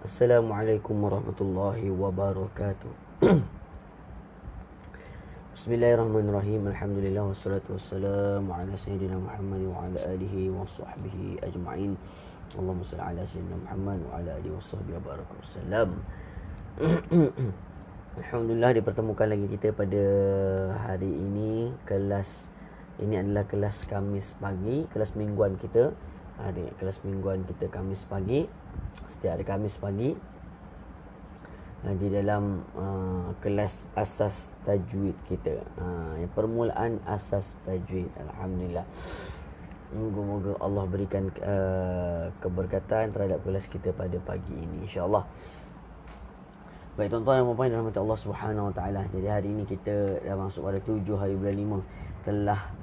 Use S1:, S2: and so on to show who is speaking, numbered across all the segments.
S1: Assalamualaikum warahmatullahi wabarakatuh. Bismillahirrahmanirrahim. Alhamdulillah wassalatu wassalamu ala sayyidina Muhammad wa ala alihi wa sahbihi ajma'in. Allahumma salli ala sayyidina Muhammad wa ala alihi wa sahbihi wa baraka wasallam. Alhamdulillah dipertemukan lagi kita pada hari ini. Kelas ini adalah kelas Khamis pagi, kelas mingguan kita. Kelas mingguan kita Khamis pagi. Setiap hari Khamis pagi di dalam kelas asas tajwid kita, yang permulaan asas tajwid. Alhamdulillah, moga-moga Allah berikan keberkatan terhadap kelas kita pada pagi ini, insya-Allah. Baik tuan-tuan dan puan-puan yang dirahmati Allah Subhanahu Wa Taala. Jadi hari ini kita dah masuk pada 7 hari bulan 5. Telah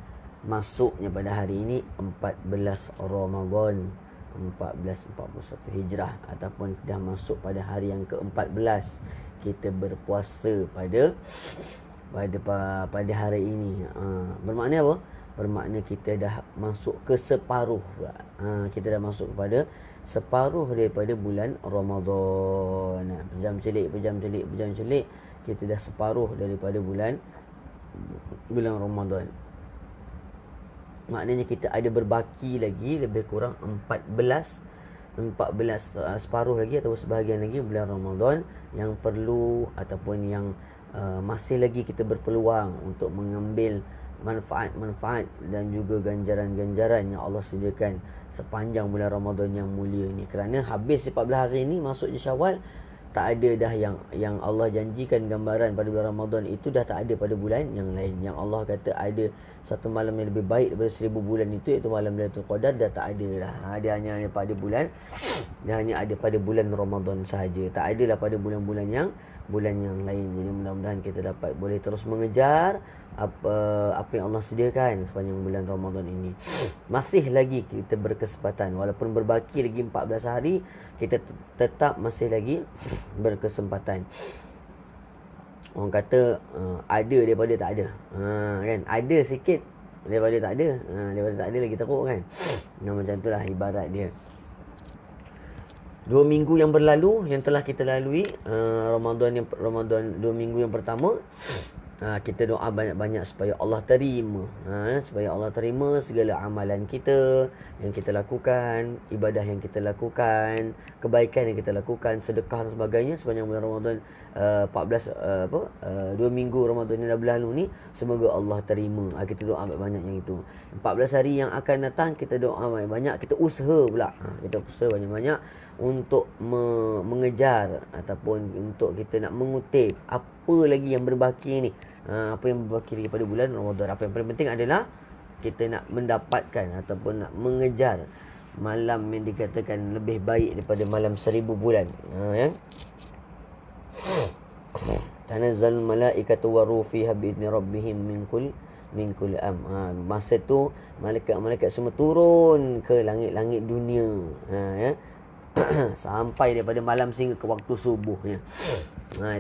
S1: masuknya pada hari ini 14 Ramadan 1441 Hijrah, ataupun dah masuk pada hari yang ke-14 kita berpuasa pada hari ini. Bermakna apa? Bermakna kita dah masuk ke separuh. Kita dah masuk kepada separuh daripada bulan Ramadan. Pejam celik, kita dah separuh daripada bulan Ramadan. Maknanya kita ada berbaki lagi lebih kurang 14 separuh lagi atau sebahagian lagi bulan Ramadan yang perlu ataupun yang masih lagi kita berpeluang untuk mengambil manfaat-manfaat dan juga ganjaran-ganjaran yang Allah sediakan sepanjang bulan Ramadan yang mulia ini. Kerana habis 14 hari ini masuk je Syawal, tak ada dah yang Allah janjikan gambaran pada bulan Ramadan itu dah tak ada pada bulan yang lain. Yang Allah kata ada satu malam yang lebih baik daripada 1000 bulan itu, iaitu malam Lailatul Qadar, dah tak ada dah. Dia hanya pada bulan Ramadan sahaja. Tak ada lah pada bulan yang lain. Jadi mudah-mudahan kita dapat boleh terus mengejar apa yang Allah sediakan sepanjang bulan Ramadan ini. Masih lagi kita berkesempatan, walaupun berbaki lagi 14 hari, kita tetap masih lagi berkesempatan. Orang kata ada daripada tak ada, kan? Ada sikit daripada tak ada, daripada tak ada lagi teruk, kan? Macam itulah ibarat dia. 2 minggu yang berlalu yang telah kita lalui, Ramadan 2 minggu yang pertama, kita doa banyak-banyak supaya Allah terima, supaya Allah terima segala amalan kita yang kita lakukan, ibadah yang kita lakukan, kebaikan yang kita lakukan, sedekah dan sebagainya sepanjang bulan Ramadan 2 minggu Ramadan yang dah berlalu ni. Semoga Allah terima. Kita doa banyak yang itu. 14 hari yang akan datang kita doa banyak-banyak, kita usaha pula, kita usaha banyak-banyak untuk mengejar ataupun untuk kita nak mengutip apa lagi yang berbaki ni, apa yang berbaki lagi pada bulan Ramadan. Apa yang paling penting adalah kita nak mendapatkan ataupun nak mengejar malam yang dikatakan lebih baik daripada malam 1000 bulan, ya. Tanazzal malaikatu wa ruh fiha bi idzni rabbihim min kulli masa tu malaikat-malaikat semua turun ke langit-langit dunia, ya. Sampai daripada malam sehingga ke waktu subuhnya.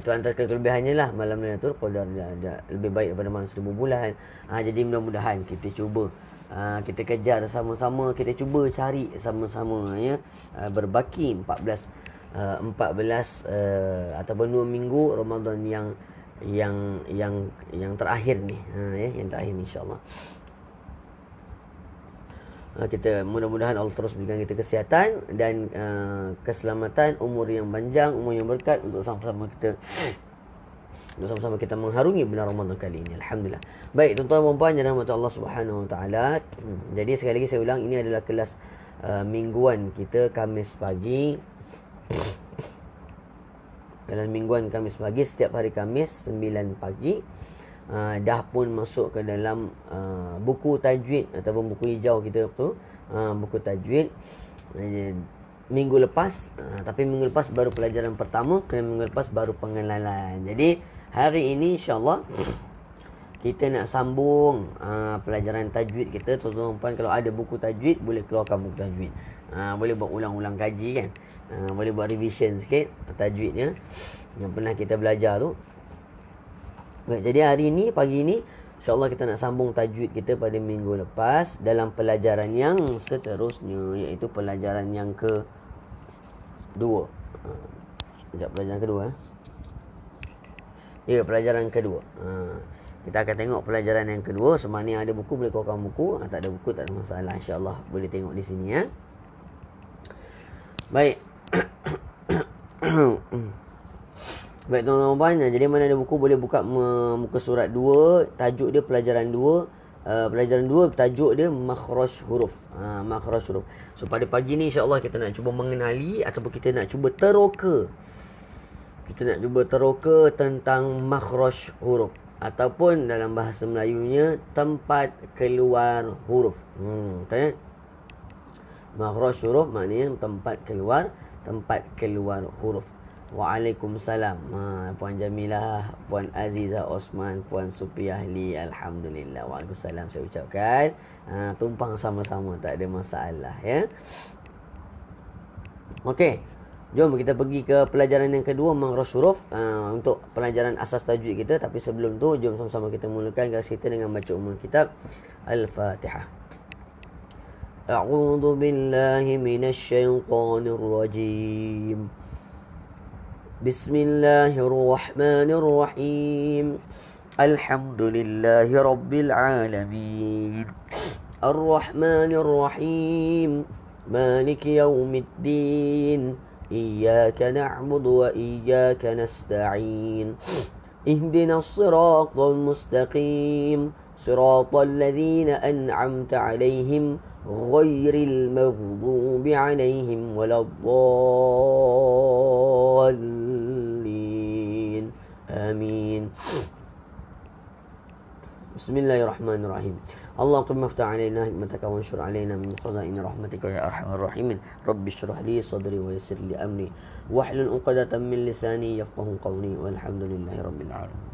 S1: Itu antara kelebihannya lah. Malam Lailatul Qadar dia lebih baik daripada malam 1000 bulan. Jadi mudah-mudahan kita cuba, kita kejar sama-sama, kita cuba cari sama-sama, ya. Berbaki 14 ataupun 2 minggu Ramadan yang terakhir ni, yang terakhir ni, insya-Allah. Kita mudah-mudahan Allah terus berikan kita kesihatan dan keselamatan, umur yang panjang, umur yang berkat untuk sama-sama kita mengharungi bulan Ramadan kali ini. Alhamdulillah. Baik tuan-tuan dan puan-puan yang dirahmati Allah Subhanahu Wa Taala. Jadi sekali lagi saya ulang, ini adalah kelas mingguan kita Khamis pagi. Kelas mingguan Khamis pagi, setiap hari Khamis 9 pagi. Dah pun masuk ke dalam buku tajwid ataupun buku hijau kita tu, buku tajwid minggu lepas, tapi minggu lepas baru pelajaran pertama, kerana minggu lepas baru pengenalan. Jadi hari ini insya-Allah kita nak sambung pelajaran tajwid kita. Tuan-tuan, kalau ada buku tajwid boleh keluarkan buku tajwid, boleh buat ulang-ulang kaji, kan. Boleh buat revision sikit tajwidnya yang pernah kita belajar tu. Baik, jadi hari ini, pagi ini, insya-Allah kita nak sambung tajwid kita pada minggu lepas dalam pelajaran yang seterusnya, iaitu pelajaran yang ke 2. Sekejap, pelajaran kedua. Ya, pelajaran kedua. Kita akan tengok pelajaran yang kedua. Semana yang ada buku boleh keluarkan buku. Tak ada buku tak ada masalah, InsyaAllah boleh tengok di sini ya. Baik. Baik tuan-tuan dan puan, jadi mana ada buku boleh buka muka surat 2. Tajuk dia pelajaran 2. Pelajaran 2 tajuk dia makhraj huruf. Makhraj huruf. So pada pagi ni insya-Allah kita nak cuba mengenali ataupun kita nak cuba teroka. Kita nak cuba teroka tentang makhraj huruf ataupun dalam bahasa Melayunya tempat keluar huruf. Kan? Makhraj huruf maknanya tempat keluar huruf. Waalaikumsalam. Puan Jamilah, Puan Azizah Osman, Puan Supiahli, alhamdulillah. Waalaikumsalam saya ucapkan. Tumpang sama-sama, tak ada masalah ya. Okey. Jom kita pergi ke pelajaran yang kedua, makhraj huruf, untuk pelajaran asas tajwid kita. Tapi sebelum tu jom sama-sama kita mulakan kelas kita dengan baca umul kitab Al-Fatihah. A'udzu billahi minasy syaithanir rajim. Bismillahirrahmanirrahim. Alhamdulillahi rabbil alamin. Ar-Rahmanir-Rahim. Maliki yaumiddin. Iyyaka na'budu wa iyyaka nasta'in. Ihdinas siratal mustaqim. Siratal ladzina an'amta 'alaihim ghairil maghdubi 'alaihim waladdallin. Amin. Bismillahirrahmanirrahim. Allahumma iftah 'alaina hikmataka wa anshur 'alaina min khaza'in rahmatika ya arhamar rahimin. Rabbi shrah li sadri wa yassir li amri wahlul 'uqdatam min lisani yafqahu qawli walhamdulillahi rabbil alamin.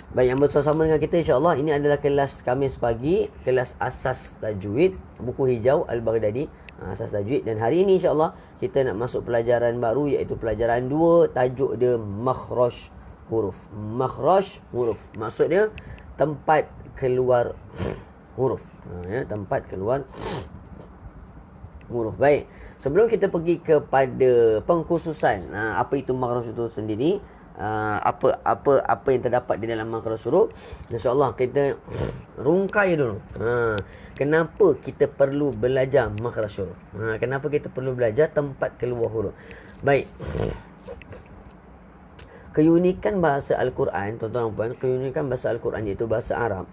S1: Baik, yang bersama dengan kita insya-Allah ini adalah kelas Khamis pagi, kelas asas tajwid, buku hijau Al-Baghdadi, asas tajwid. Dan hari ini insya-Allah kita nak masuk pelajaran baru iaitu pelajaran 2, tajuk dia makhraj huruf. Makhraj huruf maksud dia tempat keluar huruf. Tempat keluar huruf. Baik, sebelum kita pergi kepada pengkhususan apa itu makhraj itu sendiri, apa yang terdapat di dalam makhraj huruf, insya-Allah kita rungkai dulu. Kenapa kita perlu belajar makhraj huruf? Kenapa kita perlu belajar tempat keluar huruf? Baik. Keunikan bahasa Al-Quran, tuan-tuan dan puan, keunikan bahasa Al-Quran iaitu bahasa Arab.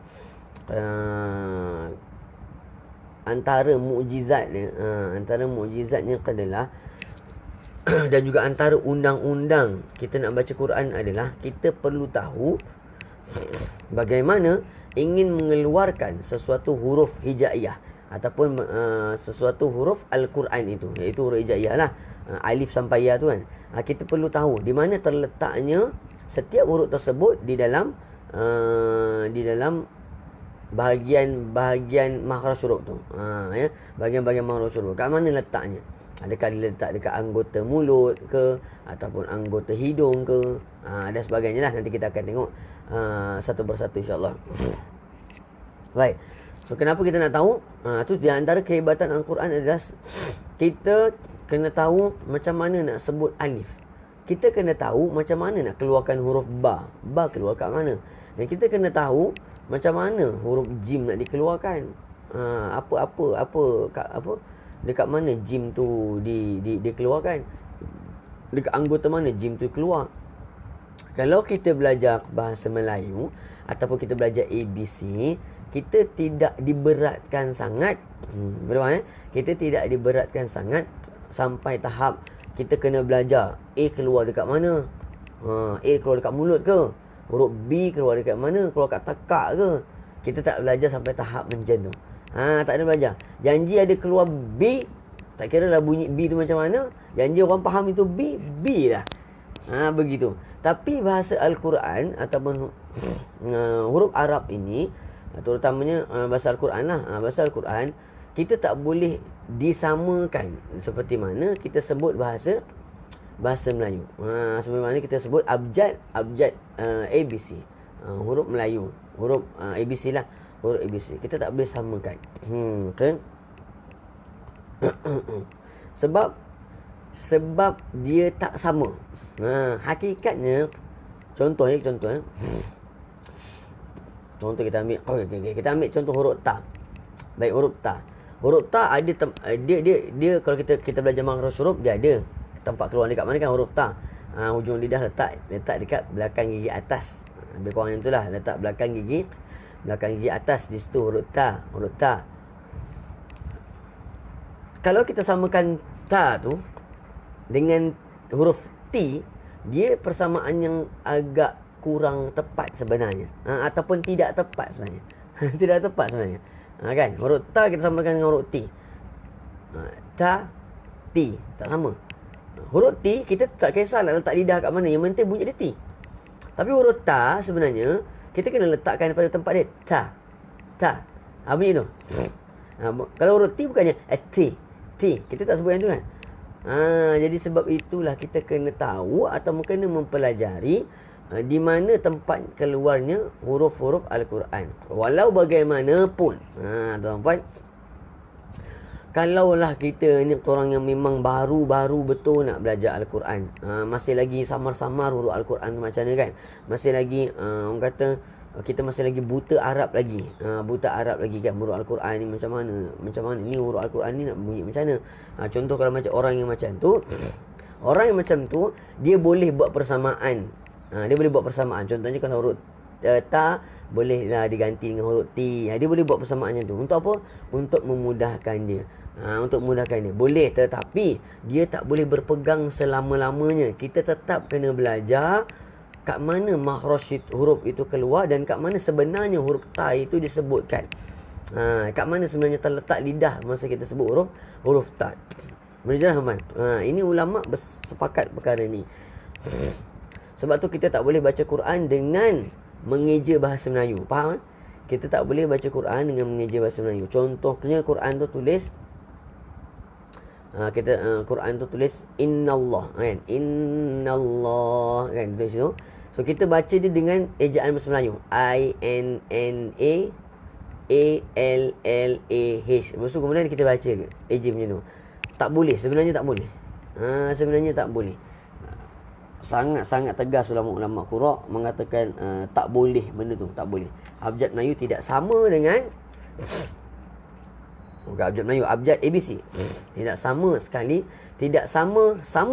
S1: Antara mukjizatnya adalah dan juga antara undang-undang kita nak baca Quran adalah kita perlu tahu bagaimana ingin mengeluarkan sesuatu huruf hijaiyah ataupun sesuatu huruf Al-Quran itu, iaitu huruf hijaiyah lah, alif sampai ya tu kan. Kita perlu tahu di mana terletaknya setiap huruf tersebut di dalam bahagian makhraj huruf tu. Bahagian-bahagian makhraj huruf. Kat mana letaknya? Adakah diletak dekat anggota mulut ke ataupun anggota hidung ke, dan sebagainya lah. Nanti kita akan tengok satu persatu insya-Allah. Baik. So kenapa kita nak tahu? Tu di antara kehebatan Al-Quran adalah kita kena tahu macam mana nak sebut alif. Kita kena tahu macam mana nak keluarkan huruf ba. Ba keluar kat mana? Dan kita kena tahu macam mana huruf jim nak dikeluarkan. Dekat mana jim tu dikeluarkan? Dekat anggota mana jim tu keluar? Kalau kita belajar bahasa Melayu ataupun kita belajar ABC, kita tidak diberatkan sangat. Betul. Kita tidak diberatkan sangat sampai tahap kita kena belajar A keluar dekat mana. A keluar dekat mulut ke? Huruf B keluar dekat mana? Keluar kat tekak ke? Kita tak belajar sampai tahap macam tu. Tak ada belajar. Janji ada keluar B, tak kira lah bunyi B tu macam mana. Janji orang faham itu B lah. Begitu. Tapi bahasa Al-Quran ataupun huruf Arab ini, terutamanya bahasa Al-Quran lah. Bahasa Al-Quran kita tak boleh disamakan seperti mana kita sebut bahasa Melayu. Seperti mana kita sebut abjad ABC. Huruf Melayu, huruf ABC lah, huruf ABC. Kita tak boleh samakan. Kan? Sebab dia tak sama. Hakikatnya, contoh kita ambil, kita ambil contoh huruf ta. Baik, huruf ta. Huruf ta ada dia kalau kita belajar makhraj huruf, dia ada tempat keluar dekat mana kan huruf ta. Hujung lidah letak dekat belakang gigi atas. Lebih kurang itulah, letak belakang gigi atas, di situ huruf ta. Kalau kita samakan ta tu dengan huruf T, dia persamaan yang agak kurang tepat sebenarnya, ataupun tidak tepat sebenarnya. Tidak tepat sebenarnya, kan? Huruf ta kita samakan dengan huruf T. Ta, T tak sama. Huruf T kita tak kisah nak letak lidah kat mana, yang penting bunyi dia T. Tapi huruf ta sebenarnya kita kena letakkan pada tempat dia. Ta bunyi tu. Kalau huruf T bukannya T, kita tak sebut yang tu kan. Jadi sebab itulah kita kena tahu atau kena mempelajari di mana tempat keluarnya huruf-huruf Al-Quran. Walau bagaimanapun, tuan-puan, kalaulah kita ni orang yang memang baru betul nak belajar Al-Quran, masih lagi samar-samar huruf Al-Quran tu macam mana kan, masih lagi orang kata kita masih lagi buta Arab lagi kan, huruf Al-Quran ni macam mana ni huruf Al-Quran ni nak bunyi macam mana. Contoh kalau macam orang yang macam tu, dia boleh buat persamaan. Contohnya kalau huruf ta boleh diganti dengan huruf T. Dia boleh buat persamaan macam tu. Untuk apa? Untuk memudahkan dia. Boleh, tetapi dia tak boleh berpegang selama-lamanya. Kita tetap kena belajar kat mana makhraj huruf itu keluar dan kat mana sebenarnya huruf ta itu disebutkan. Kat mana sebenarnya terletak lidah masa kita sebut huruf ta. Boleh jelas, teman? Ini ulama bersepakat perkara ni. Sebab tu kita tak boleh baca Quran dengan mengeja bahasa Melayu. Faham? Kita tak boleh baca Quran dengan mengeja bahasa Melayu. Contohnya Quran tu tulis Quran tu tulis innallah kan, innallah kan, tulis tu. So kita baca dia dengan ejaan bahasa Melayu, INNAALLAH. Lepas tu kemudian kita baca eja macam tu. Tak boleh, sebenarnya tak boleh. Sebenarnya tak boleh. Sangat-sangat tegas ulama-ulama qura mengatakan tak boleh benda tu, tak boleh. Abjad Melayu tidak sama dengan bukan abjad Melayu, abjad ABC. Tidak sama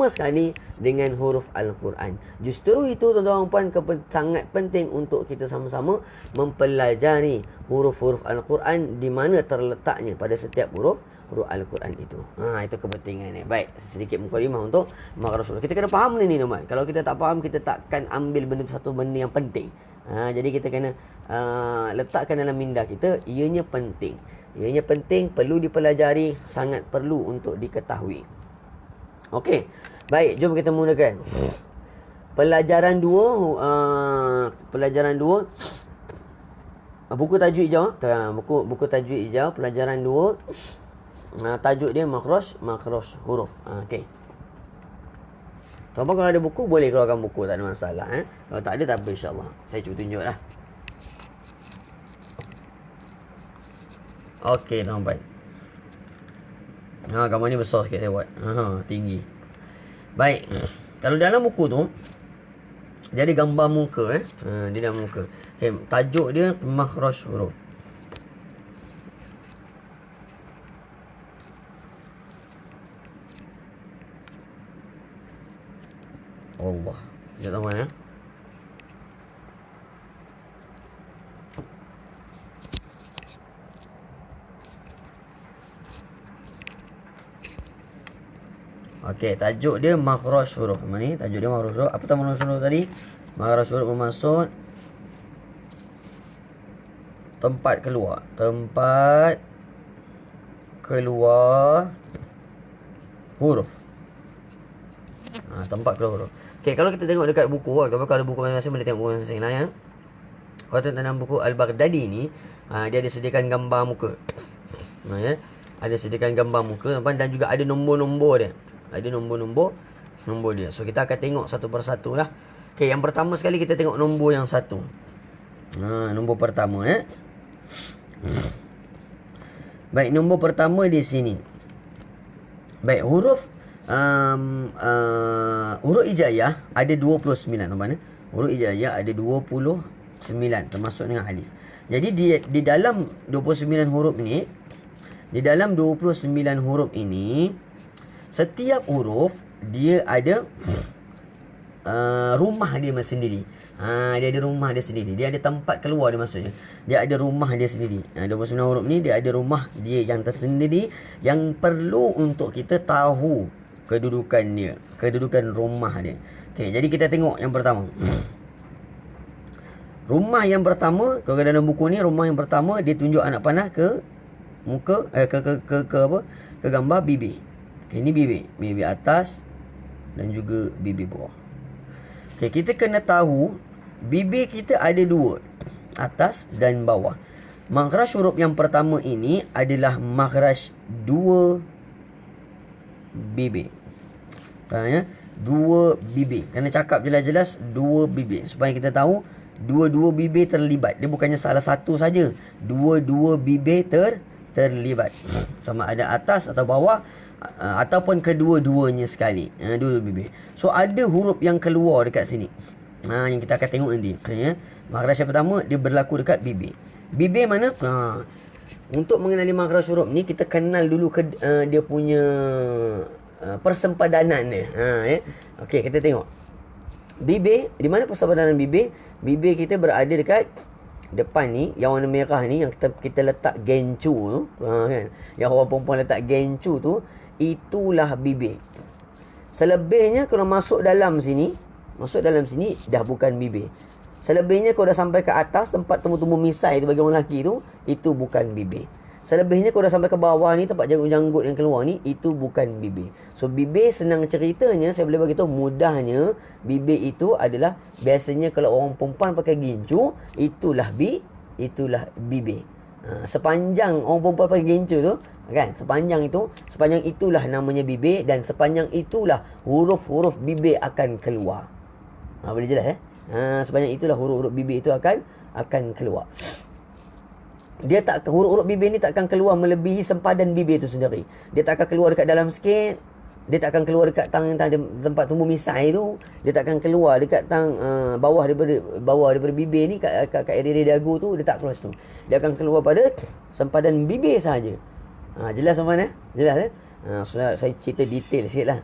S1: sekali dengan huruf Al-Quran. Justru itu tuan-tuan dan puan, sangat penting untuk kita sama-sama mempelajari huruf-huruf Al-Quran, di mana terletaknya pada setiap huruf Al-Quran itu. Itu kepentingannya. Baik, sedikit mukadimah untuk makhraj huruf. Kita kena faham ni teman. Kalau kita tak faham, kita takkan ambil benda tu satu benda yang penting. Jadi kita kena letakkan dalam minda kita, ianya penting. Ianya penting, perlu dipelajari, sangat perlu untuk diketahui. Okey. Baik, jom kita mulakan. Pelajaran 2, buku tajwid hijau. Buku tajwid hijau, pelajaran 2. Tajuk dia makhraj huruf. Okey. Tuan-tuan kalau ada buku, boleh keluarkan buku, tak ada masalah. Kalau tak ada, tak apa, insyaAllah. Saya cuba tunjuk lah. Okey, tuan-tuan. Gambar ni besar sikit saya buat. Tinggi. Baik. Kalau dalam buku tu, dia ada gambar muka. Dia dalam muka. Okay, tajuk dia makhraj huruf. Allah. Sekejap teman ya. Okey, tajuk dia makhraj huruf. Mana ni? Tajuk dia makhraj huruf. Apa makhraj huruf tadi? Makhraj huruf bermaksud tempat keluar. Tempat keluar huruf. Tempat keluar huruf. Okey, kalau kita tengok dekat buku, kalau ada buku masing-masing, boleh tengok buku masing-masing lah ya. Kalau tengok dalam buku Al-Baghdadi ni, dia ada sediakan gambar muka. Ya. Ada sediakan gambar muka, dan juga ada nombor-nombor dia. Ada nombor dia. So kita akan tengok satu persatu lah. Okey, yang pertama sekali kita tengok nombor yang satu. Nombor pertama Baik, nombor pertama di sini. Baik, huruf hijaiyah ada 29 tuan-tuan. Huruf hijaiyah ada 29 termasuk dengan alif. Jadi di dalam 29 huruf ni, setiap huruf dia ada rumah dia sendiri. Dia ada rumah dia sendiri. Dia ada tempat keluar dia maksudnya. Dia ada rumah dia sendiri. 29 huruf ni dia ada rumah dia yang tersendiri, yang perlu untuk kita tahu kedudukan dia, kedudukan rumah dia. Okey, jadi kita tengok yang pertama. Rumah yang pertama, kalau dalam buku ni rumah yang pertama dia tunjuk anak panah ke muka ke gambar bibir. Okey, ni bibir. Bibir atas dan juga bibir bawah. Okey, kita kena tahu bibir kita ada dua, atas dan bawah. Makhraj huruf yang pertama ini adalah makhraj dua bibir. Ya? Dua bibir. Kena cakap jelas-jelas dua bibir, supaya kita tahu dua-dua bibir terlibat. Dia bukannya salah satu saja. Dua-dua bibir terlibat. Sama ada atas atau bawah, ataupun kedua-duanya sekali. Dua bibir. So ada huruf yang keluar dekat sini. Yang kita akan tengok nanti. Makhraj yang pertama dia berlaku dekat bibir. Bibir mana? Untuk mengenali makhraj huruf ni, kita kenal dulu dia punya persempadanan dia. Okey, kita tengok. Bibir, di mana persempadanan bibir? Bibir kita berada dekat depan ni, yang warna merah ni, yang kita letak gencu tu, kan? Yang orang perempuan letak gencu tu, itulah bibir. Selebihnya kalau masuk dalam sini dah bukan bibir. Selebihnya kalau dah sampai ke atas tempat tumbuh-tumbuh misai tu bagi orang lelaki tu, itu bukan bibir. Selebihnya kalau dah sampai ke bawah ni, tempat janggut-janggut yang keluar ni, itu bukan bibir. So bibir, senang ceritanya, saya boleh bagi tahu mudahnya, bibir itu adalah biasanya kalau orang perempuan pakai gincu, itulah bibir. Sepanjang orang perempuan pakai gincu tu, kan, sepanjang itulah namanya bibir, dan sepanjang itulah huruf-huruf bibir akan keluar. Boleh jelas sepanjang itulah huruf-huruf bibir itu akan keluar. Huruf-huruf bibir ni tak akan keluar melebihi sempadan bibir itu sendiri. Dia tak akan keluar dekat dalam sikit. Dia tak akan keluar dekat tempat tumbuh misai tu. Dia tak akan keluar dekat bawah daripada bibir ni, kat area dagu tu, dia tak keluar situ. Dia akan keluar pada sempadan bibir saja. Jelas mana? Jelas saya cerita detail sikit lah.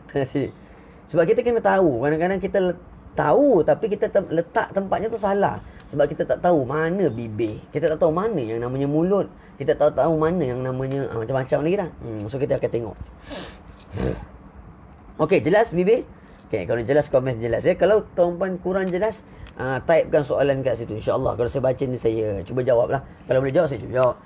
S1: Sebab kita kena tahu. Kadang-kadang kita tahu tapi kita letak tempatnya tu salah. Sebab kita tak tahu mana bibir, kita tak tahu mana yang namanya mulut, kita tak tahu mana yang namanya macam-macam lagi dah. So kita akan tengok. Okey, jelas bibir? Okey, kalau jelas komen jelas ya. Kalau tuan-tuan kurang jelas, typekan soalan kat situ, insya-Allah. Kalau saya baca ni, saya cuba jawablah. Kalau boleh jawab, saya cuba jawab.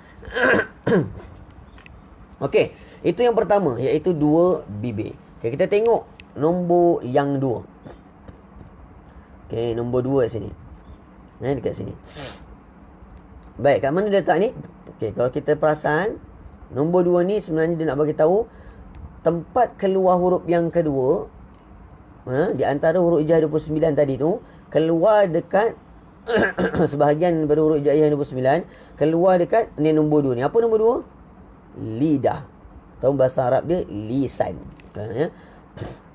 S1: Okey, itu yang pertama, iaitu dua bibir. Okey, kita tengok nombor yang dua. Okey, nombor 2 sini. Dekat sini. Baik, kat mana dia letak ni? Okey, kalau kita perasan, nombor 2 ni sebenarnya dia nak bagi tahu tempat keluar huruf yang kedua. Di antara huruf hijaiyah 29 tadi tu, keluar dekat sebahagian daripada huruf hijaiyah 29, keluar dekat ni nombor 2 ni. Apa nombor 2? Lidah. Tahu bahasa Arab dia lisan.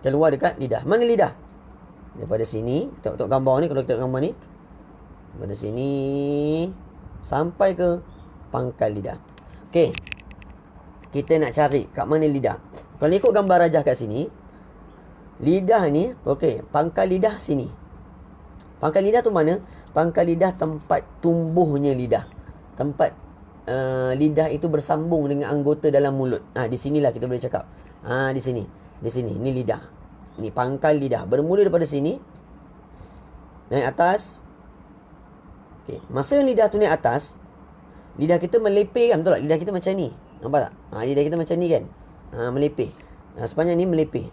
S1: Keluar dekat lidah. Mana lidah? Daripada sini, tengok gambar ni, kalau kita tengok gambar ni, daripada sini sampai ke pangkal lidah. Okey, kita nak cari kat mana lidah. Kalau ikut gambar rajah kat sini, lidah ni, okey, pangkal lidah sini. Pangkal lidah tu mana? Pangkal lidah tempat tumbuhnya lidah. Tempat lidah itu bersambung dengan anggota dalam mulut. Di sinilah kita boleh cakap. Di sini. Ni lidah. Ni pangkal lidah. Bermula daripada sini, naik atas. Okey, masa lidah tu naik atas, lidah kita melepeh kan, betul tak? Lidah kita macam ni. Nampak tak? Lidah kita macam ni kan? Melepeh. Sepanjang ni melepeh.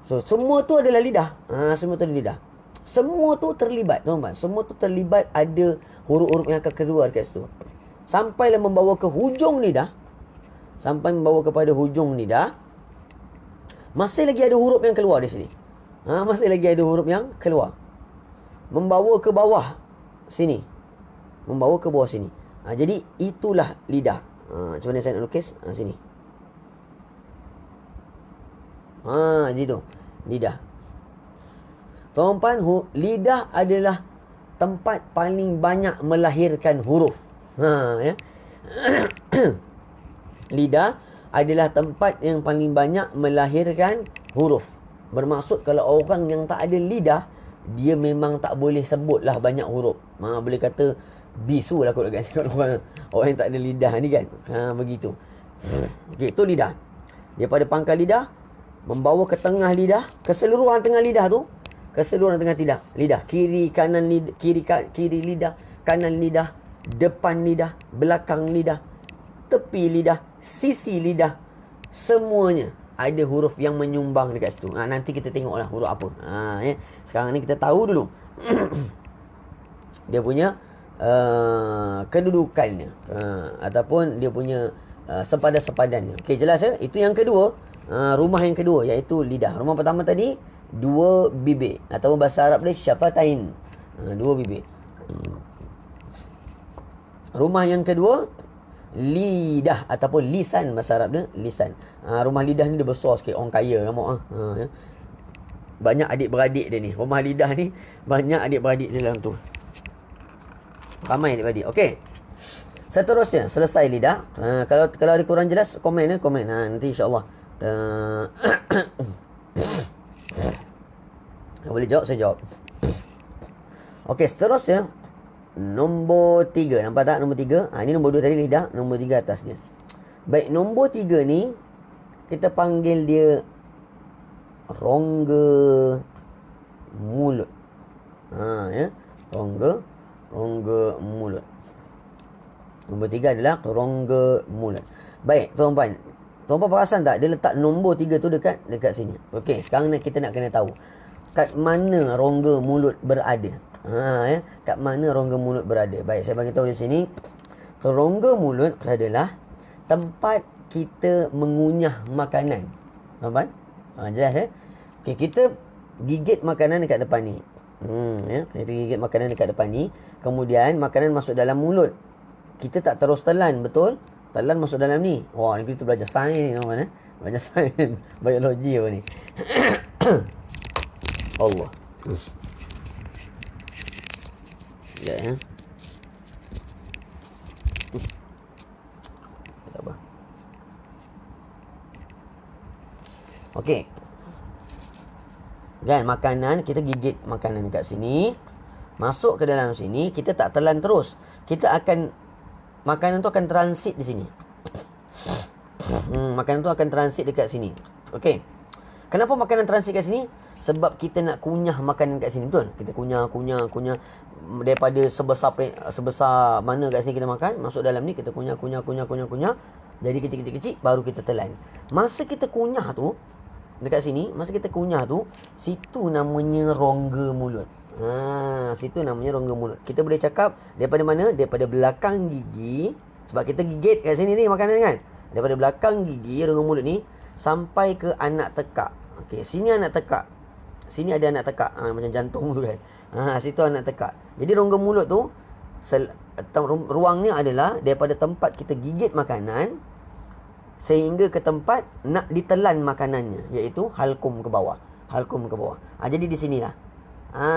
S1: So, semua tu adalah lidah. Semua tu adalah lidah. Semua tu terlibat, tuan-tuan. Semua tu terlibat, ada huruf-huruf yang akan keluar kat situ. Sampailah membawa ke hujung lidah. Sampai membawa kepada hujung lidah. Masih lagi ada huruf yang keluar di sini. Masih lagi ada huruf yang keluar. Membawa ke bawah sini. Membawa ke bawah sini. Jadi itulah lidah. Macam mana saya nak lukis? Sini. Gitu. Lidah. Tuan-tuan, lidah adalah tempat paling banyak melahirkan huruf. Ya. Lidah adalah tempat yang paling banyak melahirkan huruf. Bermaksud kalau orang yang tak ada lidah, dia memang tak boleh sebutlah banyak huruf. Boleh kata bisu lah kot dekat orang yang tak ada lidah ni kan. Begitu. Okey, itu lidah. Daripada pangkal lidah membawa ke tengah lidah, keseluruhan tengah lidah tu, keseluruhan tengah lidah, kiri kanan lidah, kiri lidah, kanan lidah, depan lidah, belakang lidah, tepi lidah, sisi lidah, semuanya ada huruf yang menyumbang dekat situ. Nanti kita tengoklah huruf apa. Ya. Sekarang ni kita tahu dulu dia punya kedudukannya, ataupun dia punya sepadan-sepadannya. Okey, jelas ya? Itu yang kedua. Rumah yang kedua iaitu lidah. Rumah pertama tadi dua bibir, ataupun bahasa Arab dia syafatain. Dua bibir. Rumah yang kedua lidah ataupun lisan, bahasa Arab dia lisan. Rumah lidah ni dia besar sikit, orang kaya nampak ya. Banyak adik-beradik dia ni. Rumah lidah ni banyak adik-beradik dia dalam tu. Ramai adik-beradik. Okey. Seterusnya, selesai lidah. Kalau ada kurang jelas, komen ya, komen. Nanti insya-Allah. Boleh jawab, saya jawab. Okey, seterusnya nombor 3. Nampak tak nombor 3? Ini nombor 2 tadi lidah, nombor 3 atas dia. Baik, nombor 3 ni kita panggil dia rongga mulut. Ya. Rongga mulut. Nombor 3 adalah rongga mulut. Baik, tuan-tuan. Tuan-tuan perasan tak dia letak nombor 3 tu dekat sini. Okey, sekarang kita nak kena tahu kat mana rongga mulut berada. Ya, kat mana rongga mulut berada. Baik, saya bagi tahu di sini. Rongga mulut adalah tempat kita mengunyah makanan. Tuan-tuan? Jelas ya? Okey, kita gigit makanan dekat depan ni. Ya, kita gigit makanan dekat depan ni. Kemudian makanan masuk dalam mulut. Kita tak terus telan, betul? Telan masuk dalam ni. Wah, ni kita belajar sains ni, tuan-tuan. Belajar sains biologi apa ni. Allah. Ya, ya. Tak apa. Okey. Kan makanan, kita gigit makanan dekat sini, masuk ke dalam sini, kita tak telan terus. Makanan tu akan transit di sini. Makanan tu akan transit dekat sini. Okey. Kenapa makanan transit kat sini? Sebab kita nak kunyah makanan kat sini, betul? Kita kunyah daripada sebesar mana kat sini kita makan, masuk dalam ni kita kunyah. Jadi kecil-kecil baru kita telan. Masa kita kunyah tu dekat sini, situ namanya rongga mulut. Situ namanya rongga mulut. Kita boleh cakap daripada mana? Daripada belakang gigi. Sebab kita gigit kat sini ni makanan kan. Daripada belakang gigi rongga mulut ni sampai ke anak tekak. Okey, sini anak tekak. Sini ada anak tekak. Macam jantung tu kan. Situ anak tekak. Jadi rongga mulut tu ruang ni adalah daripada tempat kita gigit makanan sehingga ke tempat nak ditelan makanannya, iaitu halkum ke bawah. Jadi di sinilah.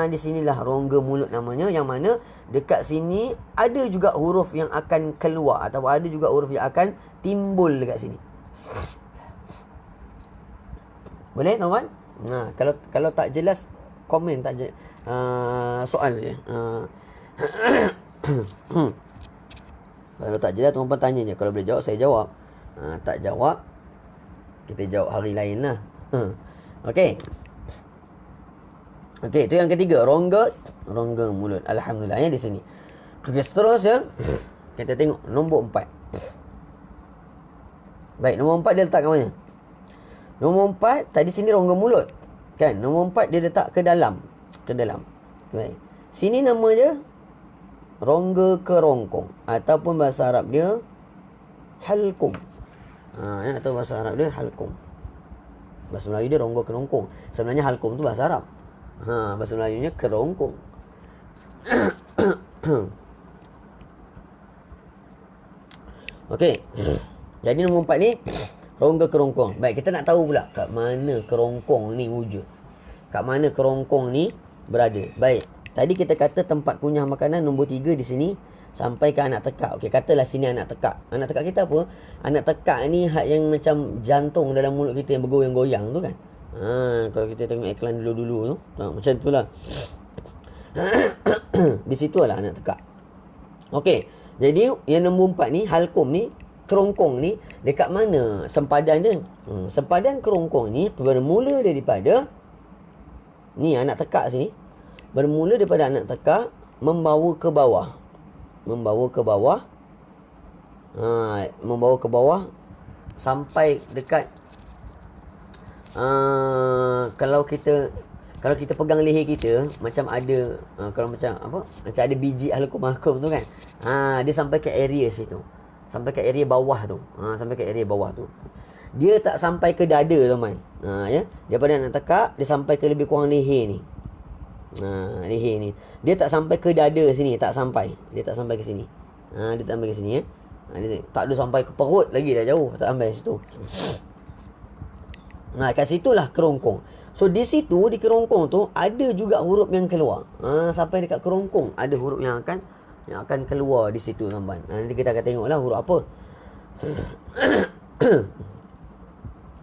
S1: Di sinilah rongga mulut namanya, yang mana dekat sini ada juga huruf yang akan keluar atau ada juga huruf yang akan timbul dekat sini. Boleh, tuan-tuan? Kalau tak jelas, komen tak jelas. Soal je. Kalau tak jelas, tuan-tuan tanya je. Kalau boleh jawab, saya jawab. Tak jawab, kita jawab hari lain lah. Okey. Okey, itu yang ketiga, rongga mulut. Alhamdulillah ya di sini. Okey, seterusnya kita tengok nombor 4. Baik, nombor 4 dia letak kat mana? Nombor 4 tadi sini rongga mulut. Kan? Nombor 4 dia letak ke dalam. Baik. Sini nama dia rongga kerongkong, ataupun bahasa Arab dia halkum. Atau bahasa Arab dia halkum. Bahasa Melayu dia rongga kerongkong. Sebenarnya halkum tu bahasa Arab. Bahasa Melayunya kerongkong. Okey. Jadi nombor 4 ni Rongga kerongkong. Baik, kita nak tahu pula kat mana kerongkong ni wujud. Kat mana kerongkong ni berada. Baik, tadi kita kata tempat kunyah makanan nombor 3 di sini sampai ke anak tekak. Okey, katalah sini anak tekak. Anak tekak kita apa? Anak tekak ni hak yang macam jantung dalam mulut kita yang bergoyang-goyang tu kan. Kalau kita tengok iklan dulu-dulu tu, macam tu lah. Di situ lah anak tekak. Okey, jadi yang nombor 4 ni, halkum ni, kerongkong ni, dekat mana sempadan dia? Sempadan kerongkong ni bermula daripada ni anak tekak sini. Bermula daripada anak tekak membawa ke bawah. Membawa ke bawah. Membawa ke bawah sampai dekat kalau kita pegang leher kita macam ada kalau macam apa? Macam ada biji halkum tu kan. Dia sampai ke area situ. Sampai ke area bawah tu. Sampai ke area bawah tu. Dia tak sampai ke dada teman. Ya. Daripada anak tekak dia sampai ke lebih kurang leher ni. Leher ni. Dia tak sampai ke dada sini, tak sampai. Dia tak sampai ke sini. Dia tak sampai ke sini ya. Dia tak ada sampai ke perut lagi, dah jauh, tak sampai situ. Kat situlah kerongkong. So di situ, di kerongkong tu ada juga huruf yang keluar. Sampai dekat kerongkong ada huruf yang akan keluar di situ tuan-tuan. Nanti kita akan tengoklah huruf apa.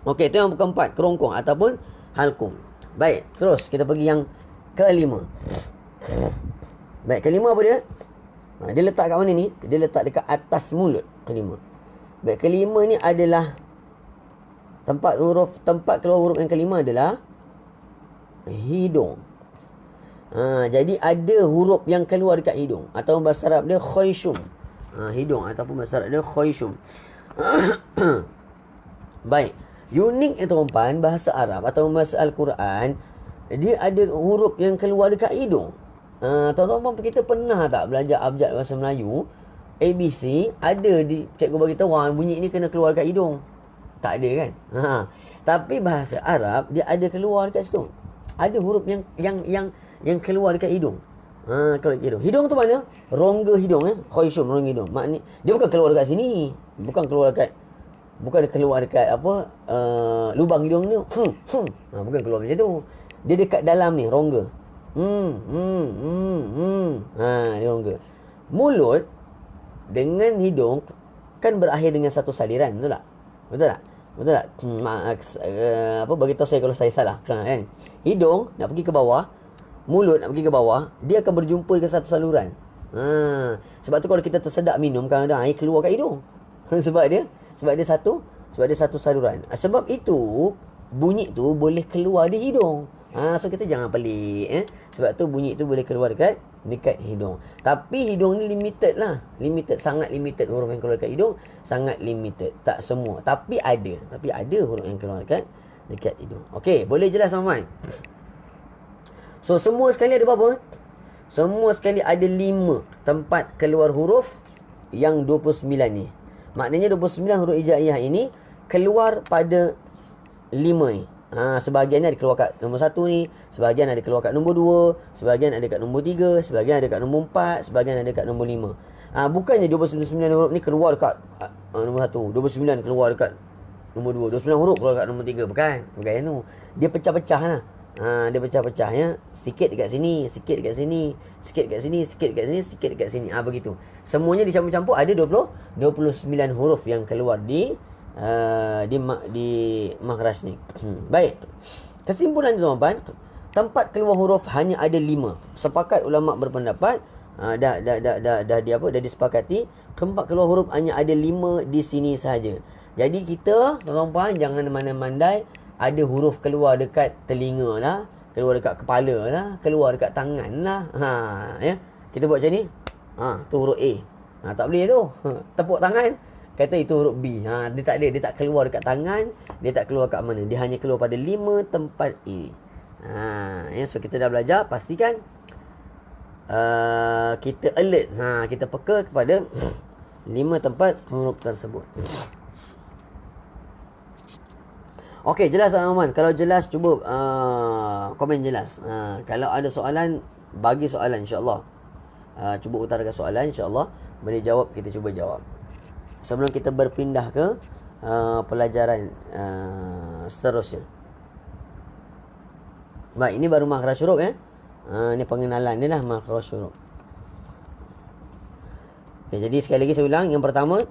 S1: Okey, itu yang keempat, kerongkong ataupun halkum. Baik, terus kita pergi yang kelima. Baik, kelima apa dia? Dia letak kat mana ni? Dia letak dekat atas mulut. Kelima. Baik, kelima ni adalah tempat keluar huruf yang kelima adalah hidung. Jadi ada huruf yang keluar dekat hidung, atau bahasa Arab dia khayshum. Hidung ataupun bahasa Arab dia khayshum. Baik, unik tuan-tuan, bahasa Arab atau bahasa Al-Quran, dia ada huruf yang keluar dekat hidung. Tuan-tuan kita pernah tak belajar abjad bahasa Melayu ABC, ada di cikgu bagi tahu bunyi ni kena keluar dekat hidung? Tak ada kan? Tapi bahasa Arab dia ada keluar dekat situ. Ada huruf yang keluar dekat hidung. Keluar dekat hidung. Hidung tu mana? Rongga hidung khayshum, rongga hidung. Maknanya dia bukan keluar dekat sini. Bukan keluar dekat apa? Lubang hidung ni. Bukan keluar macam tu. Dia dekat dalam ni, rongga. Dia rongga. Mulut dengan hidung kan berakhir dengan satu saliran, betul tak? Betul tak? Betul tak? Bagi tahu saya kalau saya salah kan. Hidung nak pergi ke bawah, mulut nak pergi ke bawah, dia akan berjumpa ke satu saluran. Sebab tu kalau kita tersedak minum, kadang-kadang air keluar kat hidung. sebab dia satu saluran. Sebab itu bunyi tu boleh keluar di hidung. So kita jangan pelik sebab tu bunyi tu boleh keluar dekat hidung. Tapi hidung ni limited lah. Sangat limited huruf yang keluar dekat hidung. Sangat limited. Tak semua. Tapi ada huruf yang keluar dekat hidung. Okey, boleh jelas teman-teman? So semua sekali ada berapa? Semua sekali ada 5 tempat keluar huruf yang 29 ni. Maknanya 29 huruf hijaiyah ini keluar pada 5 ni. Sebahagian ada keluar kat nombor 1 ni, sebahagian ada keluar kat nombor 2, sebahagian ada kat nombor 3, sebahagian ada kat nombor 4, sebahagian ada kat nombor 5. Bukannya 29 huruf ni keluar dekat nombor 1, 29 keluar dekat nombor 2, 29 huruf keluar dekat nombor 3. Bukan yang tu. Dia pecah-pecah lah. Dia pecah-pecahnya, sikit dekat sini, sikit dekat sini, sikit dekat sini, sikit dekat sini, sikit dekat sini. Begitu. Semuanya dicampur-campur ada 29 huruf yang keluar di makhraj ni. Baik. Kesimpulan tuan-tuan, tempat keluar huruf hanya ada 5. Sepakat ulama berpendapat dah disepakati tempat keluar huruf hanya ada 5 di sini sahaja. Jadi kita tuan-tuan jangan mana-mandai ada huruf keluar dekat telinga lah, keluar dekat kepala lah, keluar dekat tangan lah. Ya. Kita buat macam ni. Tu huruf A. Tak boleh tu. Tepuk tangan kata itu huruf B. Dia tak ada, dia tak keluar dekat tangan, dia tak keluar kat mana. Dia hanya keluar pada 5 tempat A. Ya, so kita dah belajar, pastikan kita alert. Kita peka kepada 5 tempat huruf tersebut. Okey, jelas teman-teman. Kalau jelas cuba komen jelas. Kalau ada soalan, bagi soalan insya-Allah. Cuba utarakan soalan insya-Allah. Boleh jawab, kita cuba jawab. Sebelum kita berpindah ke pelajaran seterusnya. Baik, ini baru makhraj huruf ya. Ini pengenalan ni lah makhraj huruf. Okay, jadi sekali lagi saya ulang. Yang pertama,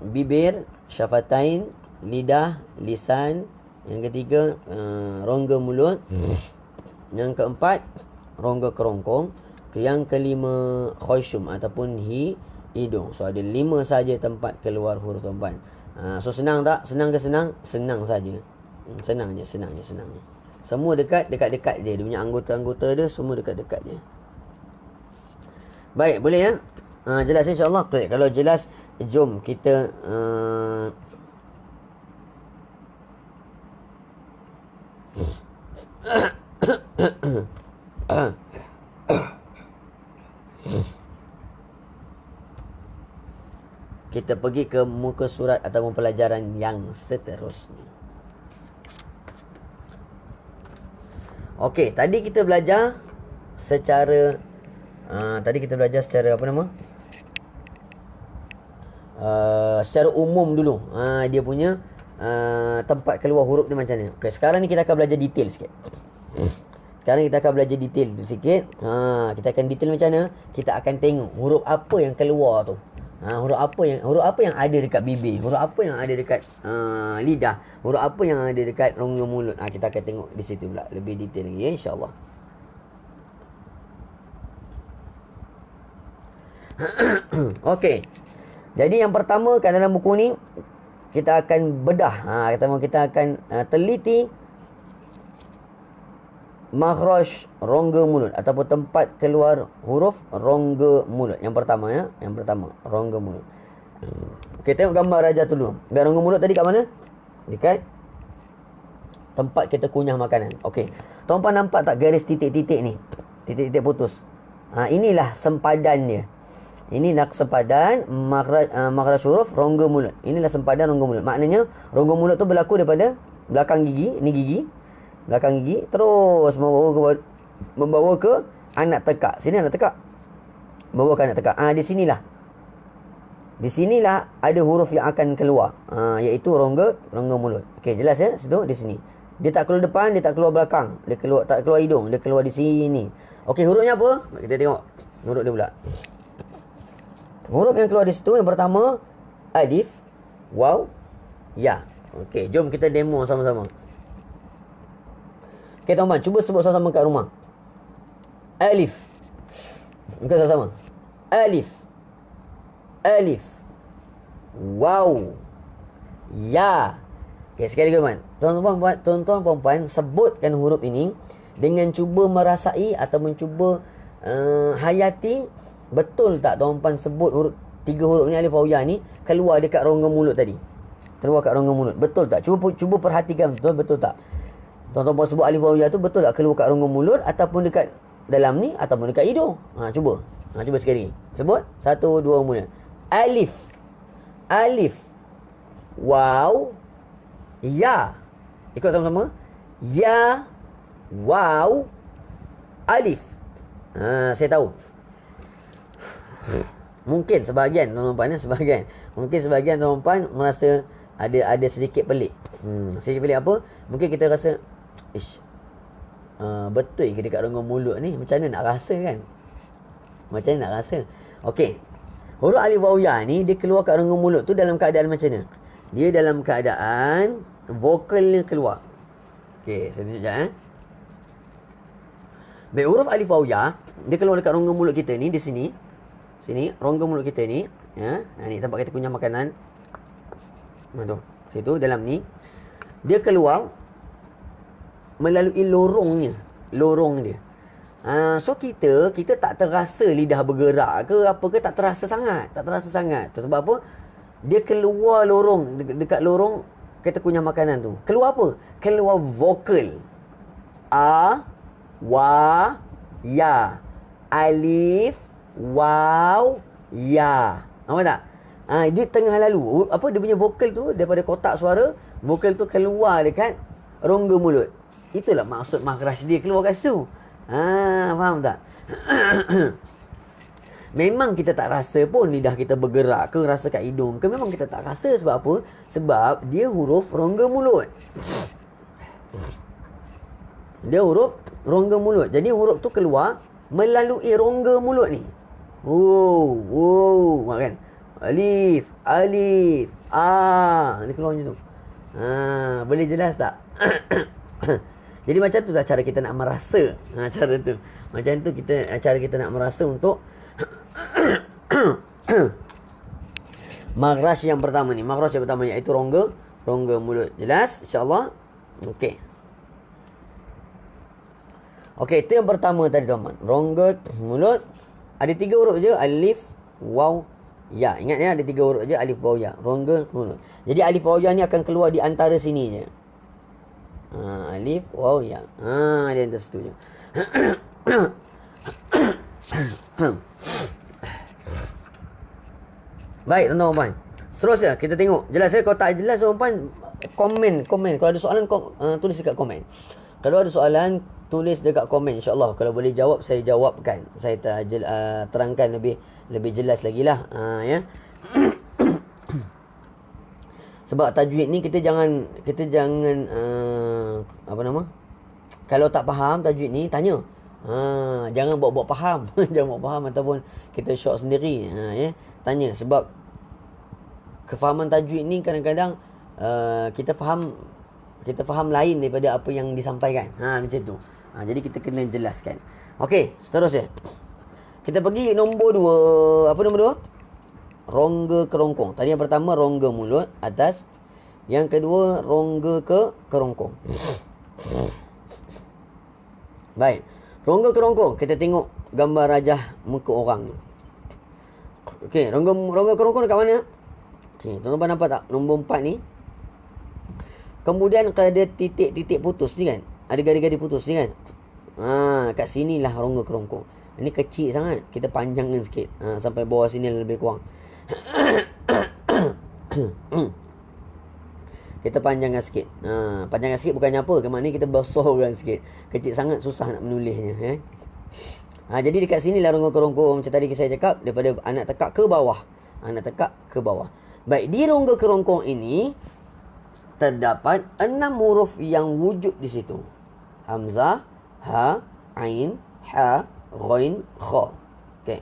S1: bibir, syafatain, lidah, lisan. Yang ketiga, rongga mulut. Yang keempat, rongga kerongkong. Yang kelima, khayshum ataupun hidung. So ada 5 saja tempat keluar huruf tuan-tuan. So senang tak? Senang ke senang? Senang saja. Senang je. Semua dekat je. Dia punya anggota-anggota dia semua dekat-dekat je. Baik, boleh ya? Jelas insya-Allah. Okay, kalau jelas, jom kita kita pergi ke muka surat atau pelajaran yang seterusnya. Okey, tadi kita belajar secara apa nama? Secara umum dulu. Dia punya tempat keluar huruf dia macam mana. Okey, sekarang ni kita akan belajar detail sikit. Sekarang kita akan belajar detail sikit. Kita akan detail macam mana? Kita akan tengok huruf apa yang keluar tu. Huruf apa yang ada dekat bibir, huruf apa yang ada dekat lidah, huruf apa yang ada dekat rongga mulut. Kita akan tengok di situ pula lebih detail lagi ya, insya-Allah. Okey. Jadi yang pertama kat dalam buku ni kita akan bedah. Kita akan teliti makhraj rongga mulut ataupun tempat keluar huruf rongga mulut. Yang pertama ya, rongga mulut. Kita tengok gambar Raja dulu. Rongga mulut tadi kat mana? Dekat tempat kita kunyah makanan. Okey. Tuan-tuan nampak tak garis titik-titik ni? Titik-titik putus. Inilah sempadan dia. Inilah sempadan makhraj huruf rongga mulut. Inilah sempadan rongga mulut. Maknanya rongga mulut tu berlaku daripada belakang gigi, ni gigi, belakang gigi, terus membawa ke anak tekak. Sini anak tekak. Bawa ke anak tekak. Di sinilah. Di sinilah ada huruf yang akan keluar. Iaitu rongga mulut. Okey, jelas ya? Situ, di sini. Dia tak keluar depan, dia tak keluar belakang. Tak keluar hidung, dia keluar di sini. Okey, hurufnya apa? Kita tengok huruf dia pula. Huruf yang keluar di situ yang pertama alif, waw, ya. Okey, jom kita demo sama-sama. Okey teman-teman, cuba sebut sama-sama kat rumah. Alif. Kita sama-sama. Alif. Alif. Waw. Ya. Okey, sekali lagi teman-teman. Tuan-tuan puan-puan, sebutkan huruf ini dengan cuba merasai atau mencuba hayati. Betul tak tuan-tuan sebut huruf 3 huruf ni alif waw ya ni keluar dekat rongga mulut tadi? Keluar kat rongga mulut. Betul tak? Cuba perhatikan betul tak? Tuan-tuan sebut alif waw ya tu betul tak keluar kat rongga mulut ataupun dekat dalam ni ataupun dekat hidung? Cuba. Cuba sekali lagi. Sebut. 1 2 mula. Alif. Alif. Waw. Ya. Ikut sama-sama. Ya. Waw. Alif. Saya tahu. Mungkin sebahagian tuan-tuan Mungkin sebahagian tuan-tuan merasa ada sedikit pelik. Sedikit pelik apa? Mungkin kita rasa betul ke dekat rongga mulut ni? Macam mana nak rasa kan? Macam mana nak rasa? Okey. Huruf alif waw ya ni dia keluar kat rongga mulut tu dalam keadaan macam mana? Dia dalam keadaan vokalnya keluar. Okey, saya tunjuk sekejap Baik, huruf alif waw ya dia keluar dekat rongga mulut kita ni di sini. Sini rongga mulut kita ni, ya. Ni tempat kita kunyah makanan. Tu. Situ dalam ni dia keluar melalui lorong dia. So kita tak terasa lidah bergerak ke apa ke, tak terasa sangat. Sebab apa? Dia keluar lorong dekat lorong kita kunyah makanan tu. Keluar apa? Keluar vokal. A, wa, ya. Alif, waw, ya. Nampak tak? Dia tengah lalu. Apa dia punya vokal tu daripada kotak suara, vokal tu keluar dekat rongga mulut. Itulah maksud makhraj dia keluar kat situ. Faham tak? Memang kita tak rasa pun lidah kita bergerak ke, rasa kat hidung ke, memang kita tak rasa. Sebab apa? Sebab dia huruf rongga mulut. Dia huruf rongga mulut. Jadi huruf tu keluar melalui rongga mulut ni. Wow, kan? Alif, alif, ni keluar macam tu. Boleh jelas tak? Jadi macam tu lah cara kita nak merasa. Cara tu. Macam tu cara kita nak merasa untuk makhraj yang pertama ni. Makhraj yang pertama iaitu rongga mulut. Jelas? InsyaAllah. Okey. Okey, itu yang pertama tadi tuan-tuan. Rongga mulut. Ada 3 huruf je. Alif, waw, ya. Ingat ya, ada 3 huruf je. Alif, waw, ya. Rongga mulut. Jadi alif, waw, ya ni akan keluar di antara sini je. Alif, waw, ya. Dia antara situ je. Baik tuan-tuan. Seterusnya kita tengok. Jelas ya? Kalau tak jelas tuan-tuan, komen. Kalau ada soalan, tulis dekat komen. Kalau ada soalan, tulis dekat komen. InsyaAllah kalau boleh jawab, saya jawabkan. Saya terangkan lebih jelas lagi lah. Ya. Sebab tajwid ni kita jangan apa nama? Kalau tak faham tajwid ni, tanya. Jangan buat faham. Jangan buat faham ataupun kita syok sendiri. Ya. Tanya. Sebab kefahaman tajwid ni kadang-kadang kita faham lain daripada apa yang disampaikan. Macam tu. Jadi kita kena jelaskan. Okey, seterusnya. Kita pergi nombor 2. Apa nombor 2? Rongga kerongkong. Tadi yang pertama rongga mulut atas. Yang kedua rongga kerongkong. Baik. Rongga kerongkong. Kita tengok gambar rajah muka orang ni. Okey, rongga kerongkong dekat mana? Okey, tuan-tuan nampak tak? Nombor 4 ni. Kemudian ada titik-titik putus ni kan? Ada garis-garis putus ni kan? Kat sinilah rongga kerongkong. Ini kecil sangat. Kita panjangkan sikit. Sampai bawah sini lebih kurang. Kita panjangkan sikit. Panjangkan sikit bukannya apa. Kemana kita besarkan sikit. Kecil sangat susah nak menulisnya. Jadi dekat sinilah rongga kerongkong. Macam tadi saya cakap. Daripada anak tekak ke bawah. Baik. Di rongga kerongkong ini terdapat 6 huruf yang wujud di situ. Hamzah, ha, ain, ha, ghain, kha. Okey.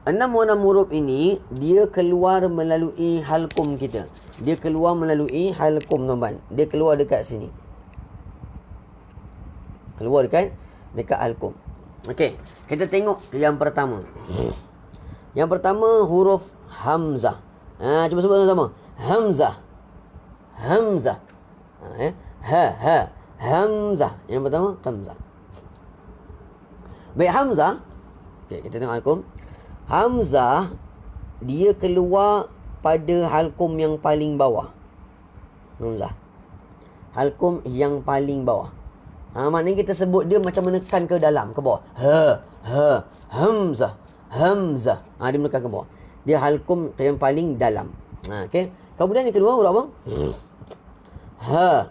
S1: 6 huruf ini dia keluar melalui halqum kita. Dia keluar melalui halqum tuan-tuan. Dia keluar dekat sini. Keluar dekat halqum. Okey, kita tengok yang pertama. Yang pertama huruf hamzah. Cuba sebut sama-sama. Hamzah. Ha. Hamzah. Yang pertama hamzah. Baik, hamzah. Okey, kita tengok halqum. Hamzah dia keluar pada halqum yang paling bawah. Hamzah. Halqum yang paling bawah. Maknanya kita sebut dia macam menekan ke dalam, ke bawah. Hamzah. Dia menekan ke bawah. Dia halqum yang paling dalam. Okey. Kemudian yang kedua huruf apa? Ha.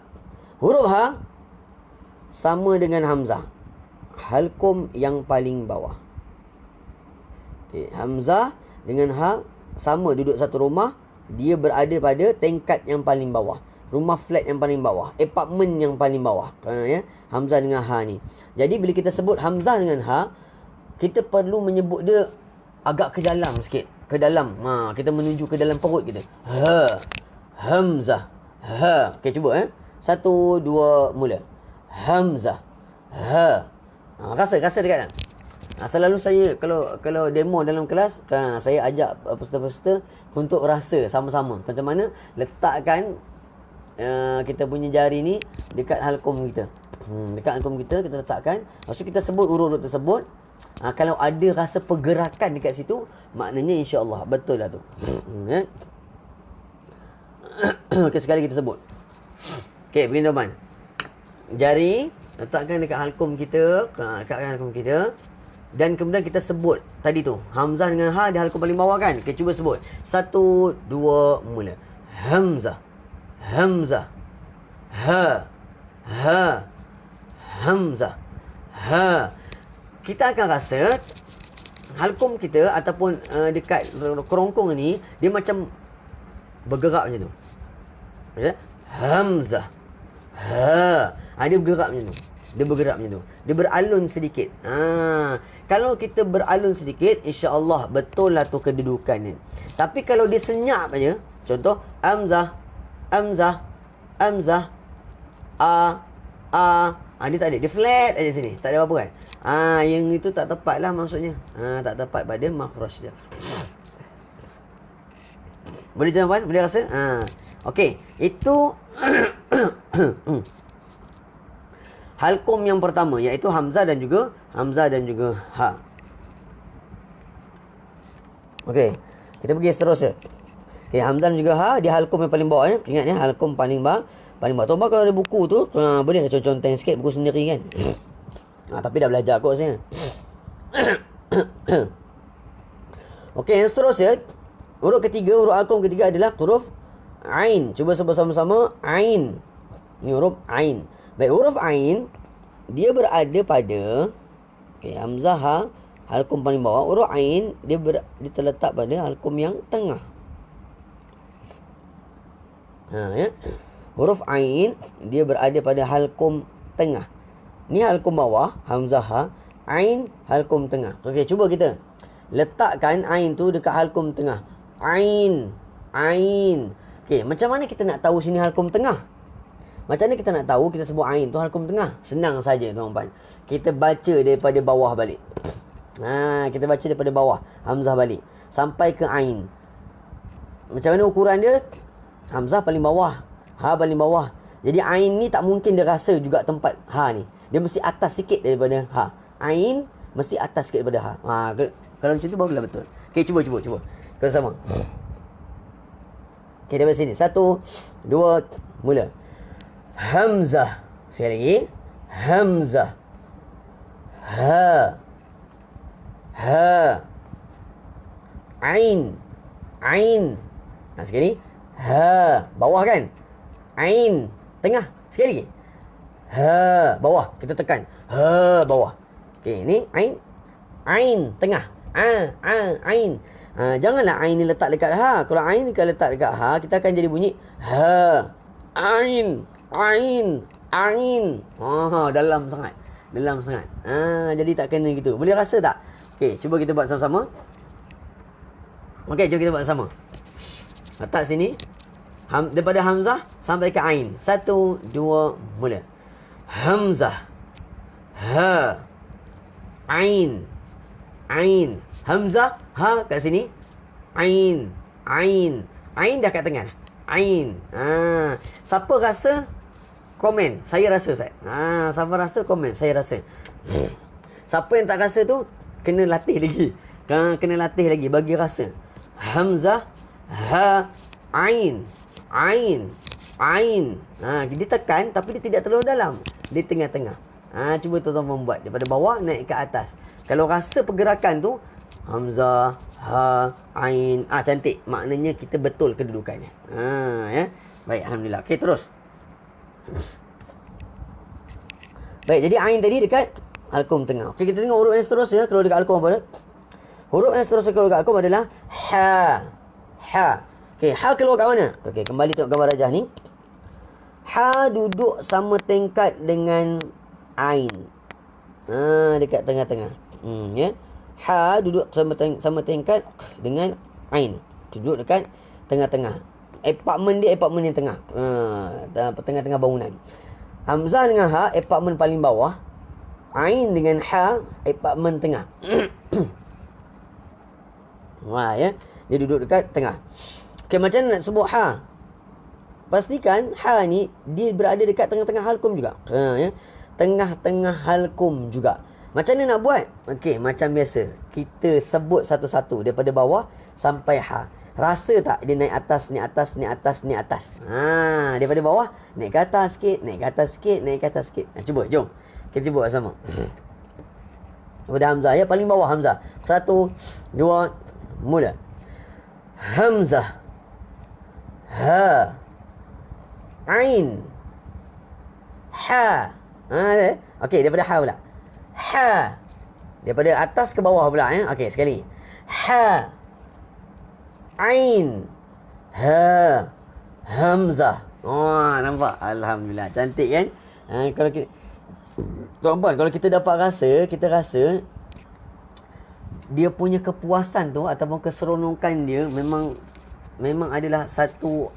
S1: Huruf ha sama dengan hamzah. Halqum yang paling bawah. Okey, hamzah dengan ha sama, duduk satu rumah, dia berada pada tingkat yang paling bawah. Rumah flat yang paling bawah, apartment yang paling bawah. Ya, hamzah dengan ha ni. Jadi bila kita sebut hamzah dengan ha, kita perlu menyebut dia agak ke dalam sikit, ke dalam. Kita menuju ke dalam perut kita. Ha. Hamzah. Ha. Okey, cuba 1 2 mula. Hamzah. Ha. Rasa dekat tak? Selalu saya kalau demo dalam kelas, saya ajak peserta-peserta untuk rasa sama-sama. Macam mana letakkan kita punya jari ni dekat halqum kita. Dekat halqum kita letakkan. Lepas tu kita sebut huruf tersebut. Kalau ada rasa pergerakan dekat situ, maknanya insya-Allah betul lah tu. Okey, sekali kita sebut. Okey, begini teman. Jari letakkan dekat halqum kita, dan kemudian kita sebut tadi tu hamzah dengan ha di halqum paling bawah kan. Okey, cuba sebut. 1 2 mula. Hamzah. Ha. Hamzah. Ha. Kita akan rasa halkum kita ataupun dekat kerongkong ni dia macam bergerak macam tu. Ya? Hamzah. Ha. Dia bergerak macam tu. Dia bergerak macam tu. Dia beralun sedikit. Kalau kita beralun sedikit, insya-Allah betul lah tu kedudukannya. Tapi kalau dia senyap aja, contoh hamzah, hamzah, hamzah, dia tak ada. Dia flat aja sini. Tak ada apa-apa kan? Yang itu tak tepat lah maksudnya. Tak tepat pada makhraj dia. Boleh tuan-tuan? Boleh rasa? Okey. Itu halkum yang pertama, iaitu hamzah dan juga ha. Okey. Kita pergi seterusnya. Okey, hamzah dan juga ha, dia halkum yang paling bawah ya. Ingat ya, halkum paling bawah. Tuan-tuan kalau ada buku tu, boleh contoh sikit buku sendiri kan. Tapi dah belajar kot saya. Okey, yang seterusnya, huruf ketiga, huruf halkum ketiga adalah huruf ain. Cuba sebut sama-sama ain. Ni huruf ain. Baik, huruf ain dia berada pada hamzah ha, halkum paling bawah. Huruf ain dia terletak pada halkum yang tengah. Ya. Huruf ain dia berada pada halkum tengah. Ni halkum bawah, hamzah ha, ain halkum tengah. Okey, cuba kita letakkan ain tu dekat halkum tengah. Ain. Okey, macam mana kita nak tahu sini halkum tengah? Macam mana kita nak tahu kita sebut ain tu halkum tengah? Senang saja tuan-tuan. Kita baca daripada bawah balik. Kita baca daripada bawah hamzah balik sampai ke ain. Macam mana ukuran dia? Hamzah paling bawah, ha paling bawah. Jadi ain ni tak mungkin dia rasa juga tempat ha ni. Dia mesti atas sikit daripada ha. Ain mesti atas sikit daripada ha. Kalau macam tu barulah betul. Okey, cuba. Kita sama. Okey, dari sini. 1, 2, mula. Hamzah. Sekali lagi. Hamzah. Ha. Ain. Sekali. Ha. Bawah kan? Ain. Tengah. Sekali lagi. Ha. Bawah. Kita tekan. Ha. Bawah. Okey, ni ain. Ain. Tengah. Ain. Janganlah ain ni letak dekat ha. Kalau ain ni letak dekat ha, kita akan jadi bunyi ha. Ain. Dalam sangat. Jadi tak kena gitu. Boleh rasa tak? Okey, cuba kita buat sama-sama. Okey, jom kita buat sama. Letak sini. Daripada hamzah sampai ke ain. 1, 2, mula. Hamzah. Ha. Ain. Hamzah. Ha kat sini. Ain. Dah kat tengah. Ain. Siapa rasa? Komen. Saya rasa, Ustaz. Siapa rasa? Komen. Saya rasa. Siapa yang tak rasa tu, kena latih lagi. Kena latih lagi. Bagi rasa. Hamzah. Ha. Ain. Dia tekan, tapi dia tidak terlalu dalam. Dia tengah-tengah. Cuba tuan-tuan membuat. Daripada bawah, naik ke atas. Kalau rasa pergerakan tu, hamzah, ha, ain. Cantik. Maknanya kita betul kedudukannya. Ya. Baik, alhamdulillah. Okey, terus. Baik, jadi ain tadi dekat halkum tengah. Okey, kita tengok huruf yang seterusnya. Kalau dekat halkum apa? Huruf yang seterusnya kalau dekat halkum adalah ha. Okey, ha keluar kat mana? Okey, kembali tengok gambar rajah ni. Ha duduk sama tingkat dengan ain. Dekat tengah-tengah. Ya. Ha duduk sama tingkat dengan ain. Duduk dekat tengah-tengah. Apartmen dia apartmen yang tengah. Tengah-tengah bangunan. Hamzah dengan ha apartmen paling bawah. Ain dengan ha apartmen tengah. Ya. Dia duduk dekat tengah. Okey, macam mana nak sebut ha? Pastikan ha ni dia berada dekat tengah-tengah halkum juga. Ya. Tengah-tengah halkum juga. Macam mana nak buat? Okey, macam biasa. Kita sebut satu-satu daripada bawah sampai ha. Rasa tak dia naik atas. Daripada bawah naik ke atas sikit, cuba, jom. Kita cuba sama. Daripada hamzah ya, paling bawah hamzah. 1, 2, mula. Hamzah. Ha. Ain. Ha. Okey, daripada ha pula. Ha. Daripada atas ke bawah pula ya. Okey, sekali. Ha. Ain. Ha. Hamzah. Oh, nampak? Alhamdulillah. Cantik kan? Kalau kita, tuan-puan, kalau kita dapat rasa, kita rasa dia punya kepuasan tu ataupun keseronokan dia memang adalah satu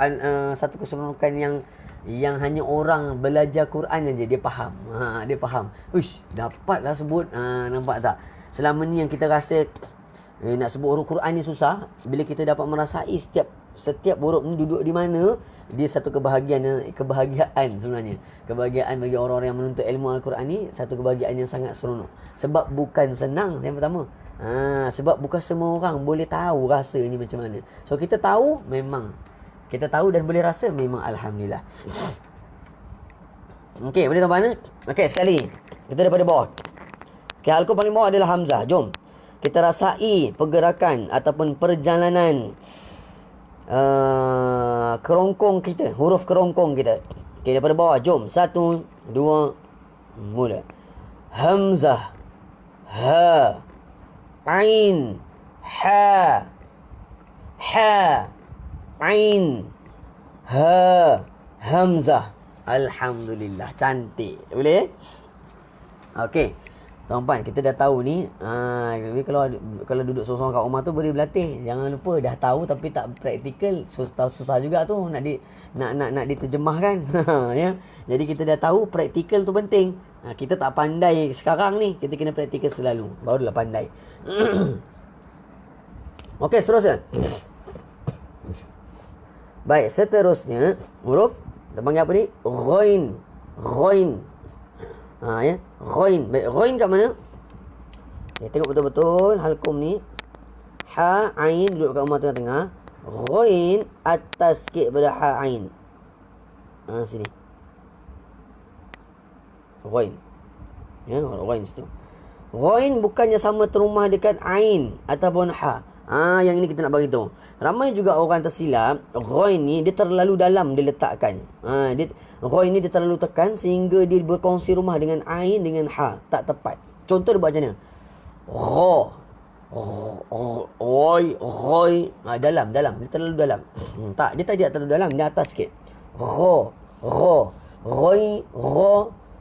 S1: keseronokan yang hanya orang belajar Quran aja dia faham. Dia faham. Uish, dapatlah sebut. Nampak tak? Selama ni yang kita rasa nak sebut huruf Quran ni susah, bila kita dapat merasai setiap huruf ni duduk di mana, dia satu kebahagiaan sebenarnya. Kebahagiaan bagi orang-orang yang menuntut ilmu Al-Quran ni, satu kebahagiaan yang sangat seronok. Sebab bukan senang yang pertama. Sebab bukan semua orang boleh tahu rasa ni macam mana. So kita tahu, memang kita tahu dan boleh rasa, memang alhamdulillah. Okey, boleh tuan-tuan? Okey, sekali. Kita daripada bawah. Okey, halqum paling bawah adalah hamzah. Jom kita rasai pergerakan ataupun perjalanan kerongkong kita, huruf kerongkong kita. Okey, daripada bawah. Jom. 1, 2, mula. Hamzah. Ha. Ain. Ha. Ha. Ain. Ha. Hamzah. Alhamdulillah. Cantik. Boleh? Okey. Tuan-puan, kita dah tahu ni. Kalau duduk seorang-seorang kat rumah tu boleh berlatih. Jangan lupa, dah tahu tapi tak praktikal, susah juga tu nak diterjemahkan. Ya. Jadi kita dah tahu, praktikal tu penting. Kita tak pandai sekarang ni, kita kena praktikal selalu, barulah pandai. Okey, seterusnya. Baik, seterusnya huruf kita panggil apa ni? Ghain. Ghain. Ya. Ghain. Baik, ghain kat mana? Okay, tengok betul-betul halqum ni. Ha, ain duduk kat rumah tengah-tengah. Ghain atas sikit pada ha, ain. Sini. Ghain. Ya, ghain situ. Ghain bukannya sama terumah dekat ain ataupun ha. Yang ini kita nak bagi tahu. Ramai juga orang tersilap. Ghain ni dia terlalu dalam diletakkan. Ghain ni dia terlalu tekan sehingga dia berkongsi rumah dengan ain dengan ha. Tak tepat. Contoh dia buat macam mana? Gha. Oi, ghoi. Dalam. Dia terlalu dalam. Dia tidak terlalu dalam. Dia atas sikit. Gha. Gha. Ghoi. Gha.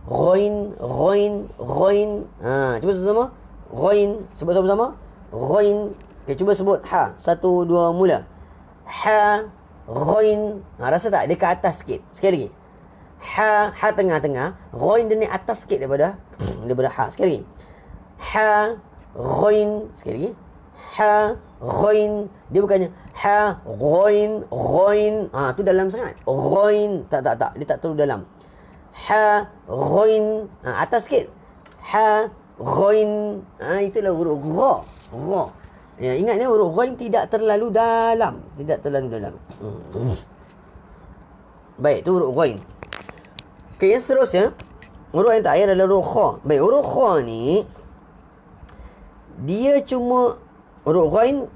S1: Ghain. Ghain. Ghain. Cuba sama-sama. Ghain. Sebut sama-sama. Ghain. Okay, cuba sebut ha. 1, 2, mula. Ha. Ghain. Rasa tak? Dia ke atas sikit. Sekali lagi. Ha. Ha tengah-tengah. Ghain dia naik atas sikit daripada ha. Sekali lagi. Ha. Ghain. Sekali lagi. Ha. Ghain. Dia bukannya ha. Ghain. Ghain. Tu dalam sangat. Ghain. Tak. Dia tak terlalu dalam. Ha. Ghain. Atas sikit. Ha. Ghain. Itulah huruf gha. Gha. Ya, ingat ni huruf ghain tidak terlalu dalam. Baik, tu huruf ghain. Okey, yang seterusnya, huruf yang terakhir adalah huruf kha. Baik, huruf kha ni dia cuma huruf ghain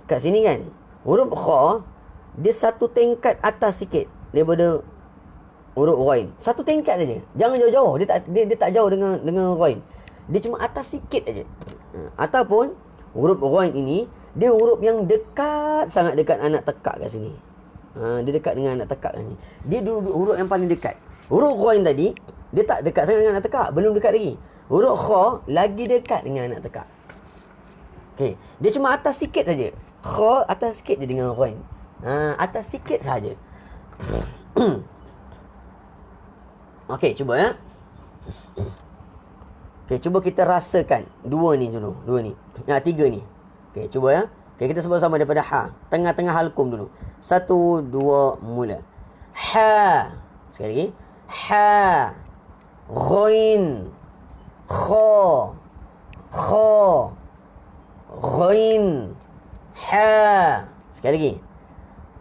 S1: kat sini kan. Huruf kha dia satu tingkat atas sikit daripada huruf ghain. Satu tingkat saja. Jangan jauh-jauh. Dia tak jauh dengan ghain. Dia cuma atas sikit aja. Ataupun huruf ghain ini dia huruf yang sangat dekat anak tekak kat sini. Dia dekat dengan anak tekak kat sini. Dia huruf yang paling dekat. Huruf ghain tadi dia tak dekat sangat dengan anak tekak, belum dekat lagi. Huruf kha lagi dekat dengan anak tekak. Okey, dia cuma atas sikit saja. Kha atas sikit je dengan ghain. Atas sikit saja. Okey, cuba ya. Okey, cuba kita rasakan dua ni dulu. Tiga ni. Okey, cuba ya. Okey, kita sebut sama daripada ha. Tengah-tengah halqum dulu. 1, 2, mula. Ha. Sekali lagi. Ha. Ghain. Kha. Kha. Ghain. Ha. Sekali lagi.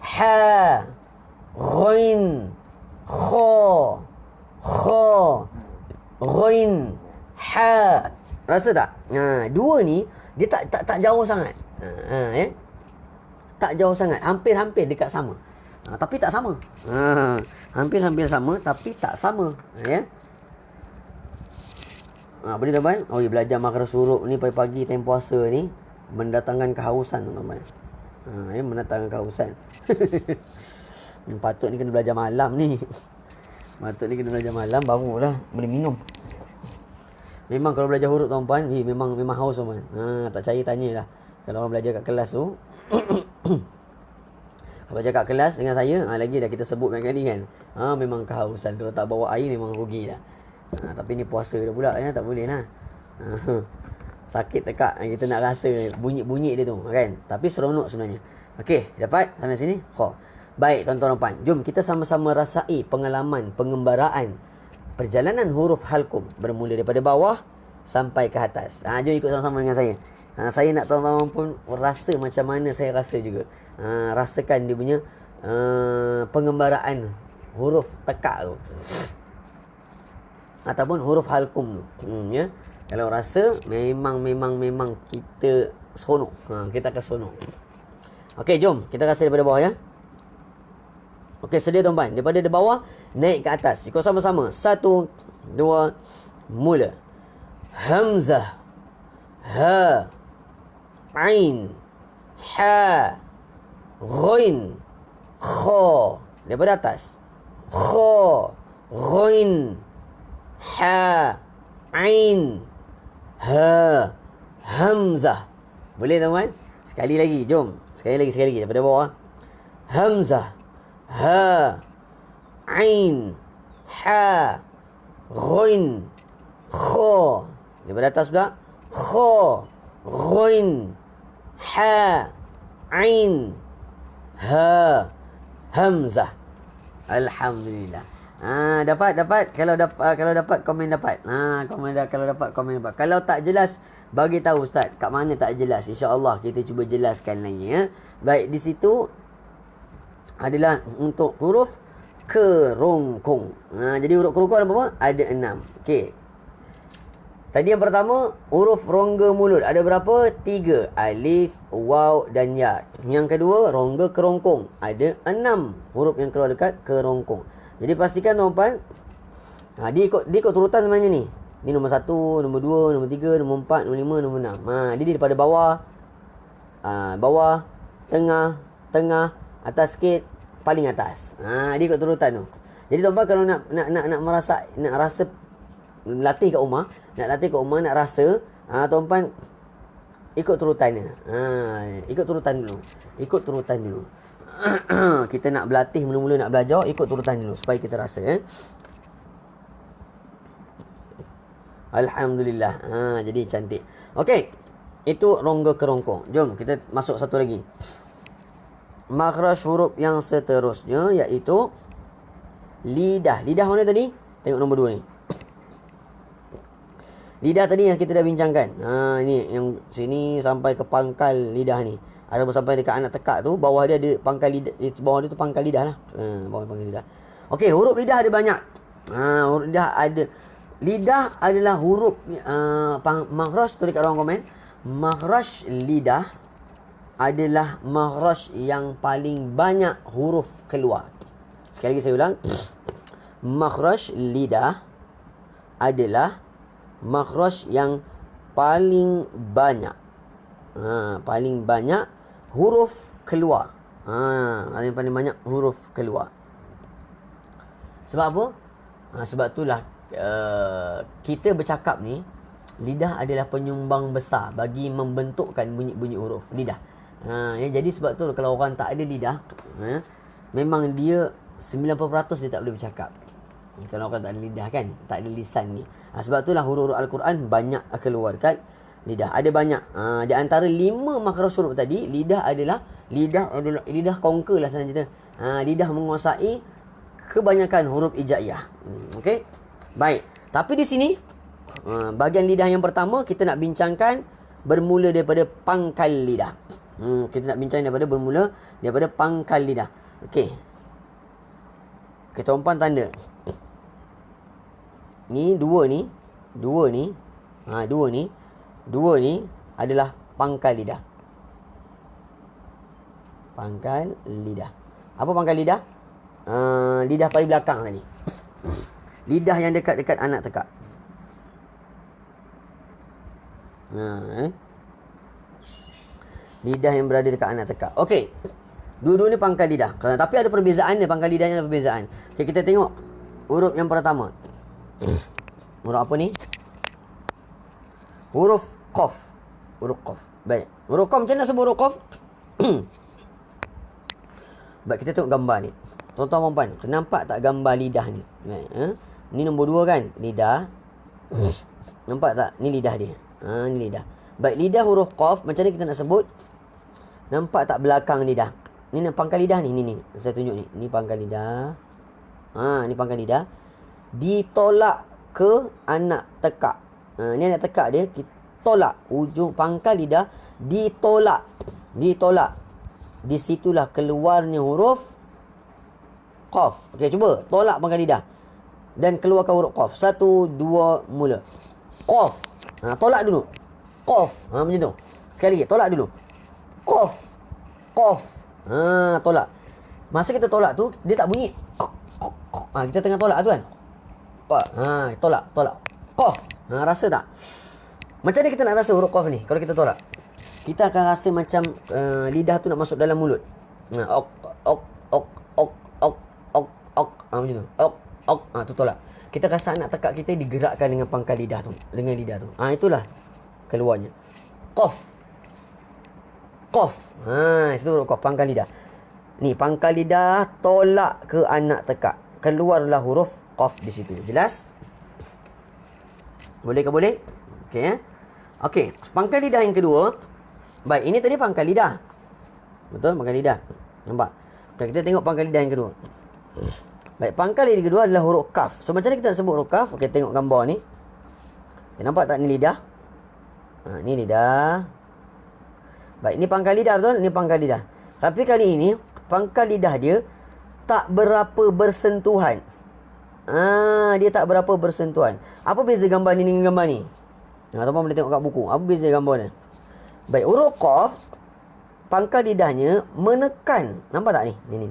S1: Ha. Ghain. Kha. Kha. Ghain. Ha. Rasa tak? Dua ni dia tak jauh sangat. Ya. Tak jauh sangat, hampir-hampir dekat sama. Tapi tak sama. Hampir-hampir sama tapi tak sama, ya. Apa ni tuan-tuan? Oh, belajar makhraj huruf ni pagi-pagi time puasa ni mendatangkan kehausan tuan-tuan. Mendatangkan kehausan. Patut ni kena belajar malam ni. Patut ni kena belajar malam barulah boleh minum. Memang kalau belajar huruf tuan-tuan, memang haus tuan-tuan. Tak percaya tanyalah. Kalau orang belajar kat kelas tu, kalau belajar kat kelas dengan saya, lagi dah kita sebut banyak kali kan. Memang kehausan. Kalau tak bawa air memang rugi dah. Tapi ni puasa dah pula ya, tak boleh lah. Sakit tekak kita nak rasa bunyi-bunyi dia tu kan. Tapi seronok sebenarnya. Okey, dapat sampai sini? Baik tuan-tuan dan puan, jom kita sama-sama rasai pengalaman pengembaraan perjalanan huruf halkum bermula daripada bawah sampai ke atas. Jom ikut sama-sama dengan saya. Saya nak tuan-tuan pun rasa macam mana saya rasa juga. Rasakan dia punya pengembaraan huruf tekak tu. Ataupun huruf halkum tu. Ya. Kalau rasa memang kita seronok. Kita akan seronok. Okey, jom kita rasa daripada bawah ya. Okey, sedia tuan-tuan. Daripada bawah naik ke atas. Ikut sama-sama. 1, 2, mula. Hamzah, ha, ain, ha, ghain, kha. Daripada atas. Kha, ghain, ha, ain, ha, hamzah. Boleh tuan-tuan? Sekali lagi, jom. Sekali lagi daripada bawah. Hamzah, ha, ain, ha, ghain, kha. Daripada atas pula. Kha, ghain, ha, ain, ha, hamzah. Alhamdulillah. Dapat. Kalau dapat komen dapat. Kalau dapat komen dapat. Kalau tak jelas bagi tahu ustaz kat mana tak jelas. Insya-Allah kita cuba jelaskan lagi ya. Baik, di situ adalah untuk huruf kerongkong. Jadi huruf kerongkong ada berapa? Ada 6. Okey. Tadi yang pertama huruf rongga mulut ada berapa? 3. Alif, waw dan ya. Yang kedua rongga kerongkong ada 6 huruf yang keluar dekat kerongkong. Jadi pastikan tuan-tuan, dia ikut turutan sebenarnya ni. Ni nombor 1, nombor 2, nombor 3, nombor 4, nombor 5, nombor 6. Dia daripada bawah, bawah, tengah, atas sikit, paling atas. Dia ikut turutan tu. Jadi tuan-tuan kalau nak rasa latih kat rumah, nak rasa, tuan-tuan ikut turutannya. Ikut turutan dulu. Kita nak berlatih mula-mula nak belajar, ikut turutan dulu supaya kita rasa Alhamdulillah. Jadi cantik. Okey. Itu rongga kerongkong. Jom kita masuk satu lagi. Makhraj huruf yang seterusnya iaitu lidah. Lidah mana tadi? Tengok nombor 2 ni. Lidah tadi yang kita dah bincangkan. Ini yang sini sampai ke pangkal lidah ni. Ataupun sampai dekat anak tekak tu, bawah dia ada pangkal lidah, bawah dia tu pangkal lidah lah. Bawah pangkal lidah. Okey, huruf lidah ada banyak. Huruf lidah ada. Lidah adalah huruf makhraj, tulis kat ruang komen. Makhraj lidah adalah makhraj yang paling banyak huruf keluar. Sekali lagi saya ulang. Makhraj lidah adalah makhraj yang paling banyak. Paling banyak huruf keluar. Paling banyak huruf keluar. Sebab apa? Sebab itulah kita bercakap ni, lidah adalah penyumbang besar bagi membentukkan bunyi-bunyi huruf lidah. Jadi sebab tu kalau orang tak ada lidah, memang dia 90% dia tak boleh bercakap. Kalau orang tak ada lidah kan, tak ada lisan ni. Sebab itulah huruf-huruf Al-Quran banyak keluar kat lidah. Ada banyak. Di antara 5 makhraj huruf tadi, lidah adalah conquer lah senang cerita. Lidah menguasai kebanyakan huruf hijaiyah. Okey. Baik. Tapi di sini bahagian lidah yang pertama kita nak bincangkan bermula daripada pangkal lidah. Kita nak bincang bermula daripada pangkal lidah. Okey. Kita umpan tanda. Ni dua ni adalah pangkal lidah. Pangkal lidah. Apa pangkal lidah? Lidah paling belakang tadi. Lidah yang dekat-dekat anak tekak. Lidah yang berada dekat anak tekak. Okey. Dua-dua ni pangkal lidah. Tapi ada perbezaan dia. Pangkal lidahnya ada perbezaan. Okey, kita tengok huruf yang pertama. Huruf apa ni? Huruf qaf. Huruf qaf. Baik. Huruf qaf macam mana sebut huruf qaf? Baik, kita tengok gambar ni. Tuan-tuan puan, nampak tak gambar lidah ni? Ni nombor 2 kan? Lidah. Nampak tak? Ni lidah dia. Ni lidah. Baik, lidah huruf qaf macam mana kita nak sebut? Nampak tak belakang lidah? Ni pangkal lidah ni. Ni. Saya tunjuk ni. Ni pangkal lidah. Ni pangkal lidah. Ditolak ke anak tekak. Ni anak tekak dia. Kita tolak. Ujung pangkal lidah. Ditolak. Di situlah keluarnya huruf qaf. Okey, cuba. Tolak pangkal lidah. Dan keluarkan huruf qaf. 1, 2, mula. Qaf. Tolak dulu. Qaf. Macam tu. Sekali lagi. Tolak dulu. Qaf. Tolak. Masa kita tolak tu, dia tak bunyi. Kita tengah tolak tu kan. Tolak. Qaf. Rasa tak? Macam mana kita nak rasa huruf qaf ni kalau kita tolak? Kita akan rasa macam lidah tu nak masuk dalam mulut. Macam tu. Tu tolak. Kita rasa anak tekak kita digerakkan dengan pangkal lidah tu. Dengan lidah tu. Itulah keluarnya. Qaf. Itu huruf qaf, pangkal lidah. Ni pangkal lidah tolak ke anak tekak. Keluarlah huruf qaf di situ. Jelas? Boleh ke boleh? Okey. Okey, pangkal lidah yang kedua. Baik, ini tadi pangkal lidah. Betul, pangkal lidah. Nampak? Okay, kita tengok pangkal lidah yang kedua. Baik, pangkal lidah yang kedua adalah huruf kaf. So, macam mana kita nak sebut huruf kaf? Okey, tengok gambar ni. Okay, nampak tak ni lidah? Ni lidah. Baik, ni pangkal lidah betul? Ni pangkal lidah. Tapi kali ini, pangkal lidah dia tak berapa bersentuhan. Dia tak berapa bersentuhan. Apa beza gambar ni dengan gambar ni? Tuan-tuan boleh tengok kat buku. Apa beza gambar ni? Baik, huruf qaf, pangkal lidahnya menekan. Nampak tak ni? Ni.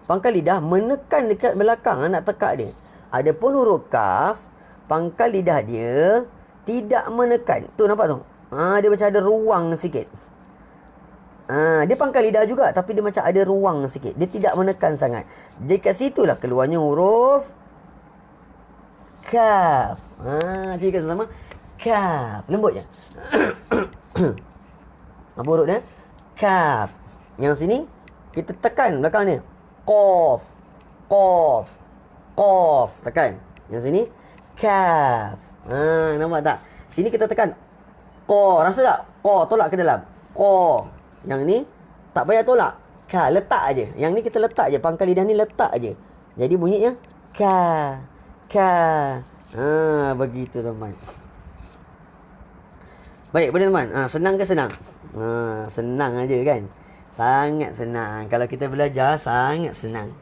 S1: Pangkal lidah menekan dekat belakang anak tekak dia. Adapun huruf kaf, pangkal lidah dia tidak menekan. Tu nampak tu? Dia macam ada ruang sikit. Dia pangkal lidah juga, tapi dia macam ada ruang sikit. Dia tidak menekan sangat. Jadi kat situlah keluarnya huruf kaf. Jadi sama kaf. Lembut je. Apa huruf dia? Kaf. Yang sini kita tekan belakang dia. Qaf. Tekan. Yang sini kaf. Nampak tak? Sini kita tekan qa. Rasa tak? Qa tolak ke dalam. Qa. Yang ni tak payah tolak. Ka, letak aje. Yang ni kita letak aje. Pangkal lidah ni letak aje. Jadi bunyinya ka. Begitu teman. Baik, boleh teman. Senang ke senang? Senang aja kan? Sangat senang. Kalau kita belajar, sangat senang.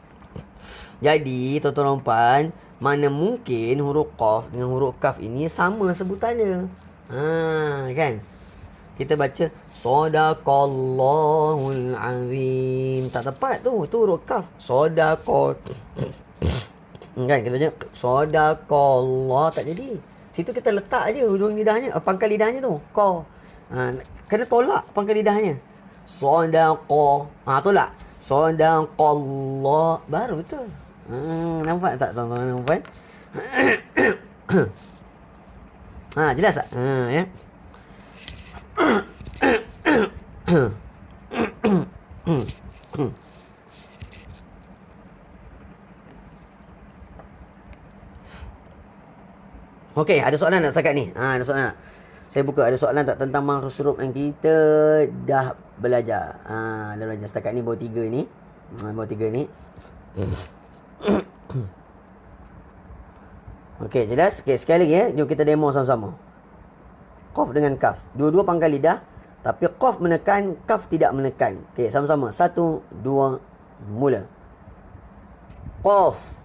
S1: Jadi, tuan-tuan puan, mana mungkin huruf qaf dengan huruf kaf ini sama sebutannya. Kan? Kita baca Sadaqallahul azim. Tak tepat tu. Tu huruf kaf. Sadaqah. Kan? Kita baca Sadaqallah. Tak jadi. Situ kita letak je hujung lidahnya. Pangkal lidahnya tu. Qa. Kena tolak pangkal lidahnya. Sadaqah. Tolak. Sadaqallah. Baru betul. Nampak tak tuan-tuan? Jelas tak? Ya. Okey, ada soalan tak setakat ni? Ada soalan tak? Saya buka, ada soalan tak tentang makhraj huruf yang kita dah belajar? Dah belajar setakat ni baru 3 ni. Baru 3 ni. Okey, jelas? Okey, sekali lagi jom kita demo sama-sama. Qaf dengan kaf. Dua-dua pangkal lidah, tapi qaf menekan, kaf tidak menekan. Okey, sama-sama. 1, 2, mula. Qaf.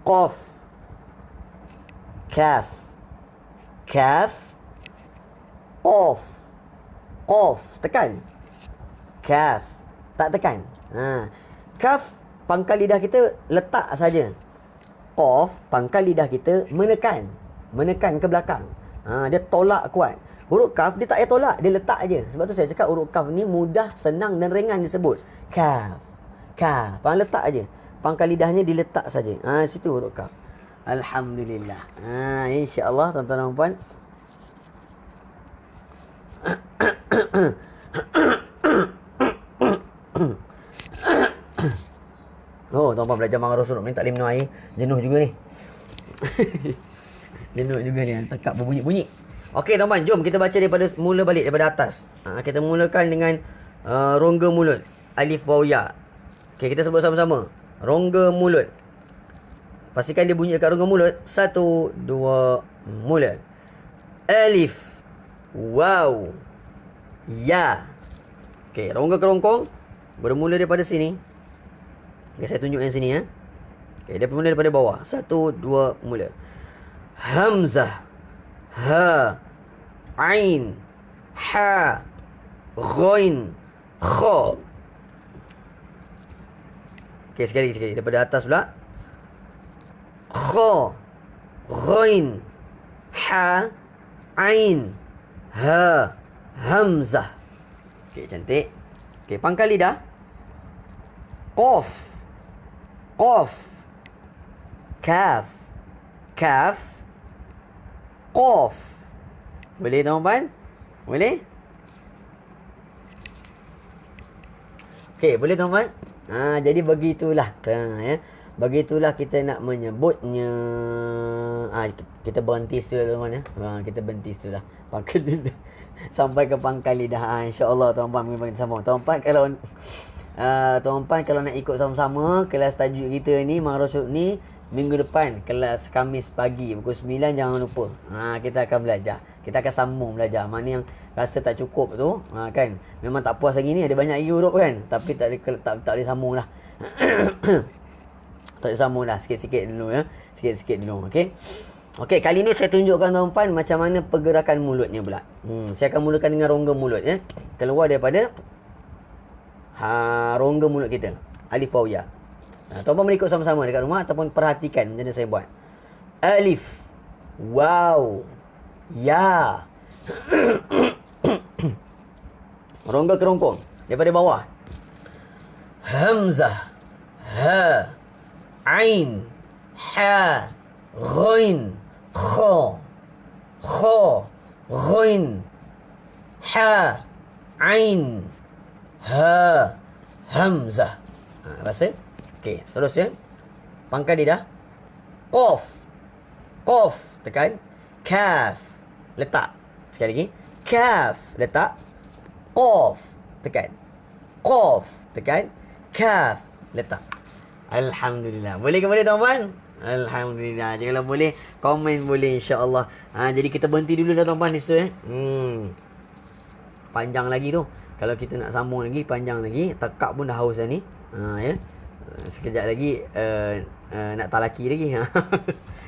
S1: Kaf. Qaf. Tekan. Kaf. Tak tekan. Kaf, pangkal lidah kita letak saja. Qaf, pangkal lidah kita menekan. Menekan ke belakang. Dia tolak kuat. Huruf kaf dia tak payah tolak, dia letak aje. Sebab tu saya cakap huruf kaf ni mudah, senang dan ringan disebut. Kaf. Kaf. Pang letak aje. Pangkal lidahnya diletak saja. Situ huruf kaf. Alhamdulillah. Insya-Allah tuan-tuan dan puan. Tuan-tuan belajar Marah Rasul ni tak boleh minum air. Jenuh juga ni. Jenuh juga ni. Tekak berbunyi-bunyi. Okey tuan-tuan, jom kita baca daripada mula balik daripada atas. Kita mulakan dengan rongga mulut. Alif waw ya. Okey, kita sebut sama-sama. Rongga mulut. Pastikan dia bunyi dekat rongga mulut. 1, 2, mula. Alif waw ya. Okey, rongga kerongkong bermula daripada sini. Okay, saya tunjuk yang sini ya. Okay, dia bermula daripada bawah. 1, 2, mula. Hamzah, ha, ain, ha, ghain, kha. Okay, sekali daripada atas pula. Kha, ghain, ha, ain, ha, hamzah. Okay, cantik. Okay, pangkal lidah. Qaf, qaf, kaf, kaf, qaf. Boleh tuan-tuan? Boleh? Okey, boleh tuan-tuan? Jadi begitulah. Ya. Begitulah kita nak menyebutnya. Kita berhenti sudah tuan-tuan ya. Kita berhenti sudah. Pangkal lidah. Sampai ke pangkal lidah. InsyaAllah tuan-tuan mengikuti sama. Tuan-tuan kalau nak ikut sama-sama kelas tajuk kita ni, Marah Rasul ni, minggu depan kelas Khamis pagi pukul 9 jangan lupa. Kita akan belajar. Kita akan sambung belajar. Mana yang rasa tak cukup tu, kan. Memang tak puas lagi ni, ada banyak lagi huruf kan. Tapi tak boleh sambung lah. Tak boleh sambung lah. Sikit-sikit dulu ya. Sikit-sikit dulu. Okey. Okey, kali ni saya tunjukkan tuan-tuan macam mana pergerakan mulutnya pula. Saya akan mulakan dengan rongga mulut ya. Keluar daripada rongga mulut kita. Alif waw ya. Tuan-tuan boleh ikut sama-sama dekat rumah ataupun perhatikan macam mana saya buat. Alif waw ya. Rongga kerongkong daripada bawah. Hamzah, ha, ain, ha, ghain, kha, kha, ghain, ha, ain, ha, hamzah. Rasa? Okey, seterusnya pangkal lidah. Qaf, qaf, tekan. Kaf, letak. Sekali lagi. Kaf, letak. Qaf, tekan. Qaf, tekan. Kaf, letak. Alhamdulillah. Boleh ke boleh tuan-tuan? Alhamdulillah. Kalau boleh, komen boleh insya-Allah. Jadi kita berhenti dulu dah tuan-tuan di situ Panjang lagi tu. Kalau kita nak sambung lagi, panjang lagi. Tekak pun dah haus dah ni. Ya. Sekejap lagi nak talaki lagi.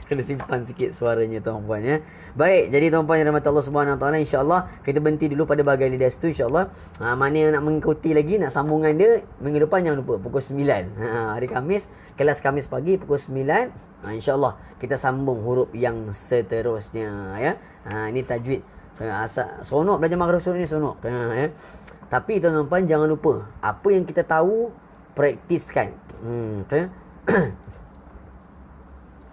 S1: Kena simpan sikit suaranya tuan-puan ya. Baik, jadi tuan-puan yang dirahmati Allah Subhanahu Wa Taala, insya-Allah kita berhenti dulu pada bahagian lidah situ insya-Allah. Mana yang nak mengikuti lagi, nak sambungan dia minggu depan jangan lupa pukul 9. Hari Khamis, kelas Khamis pagi pukul 9. Insya-Allah kita sambung huruf yang seterusnya ya. Ini tajwid. Seronok belajar Marah Rasul ni, seronok ya. Tapi tuan-tuan jangan lupa, apa yang kita tahu praktiskan.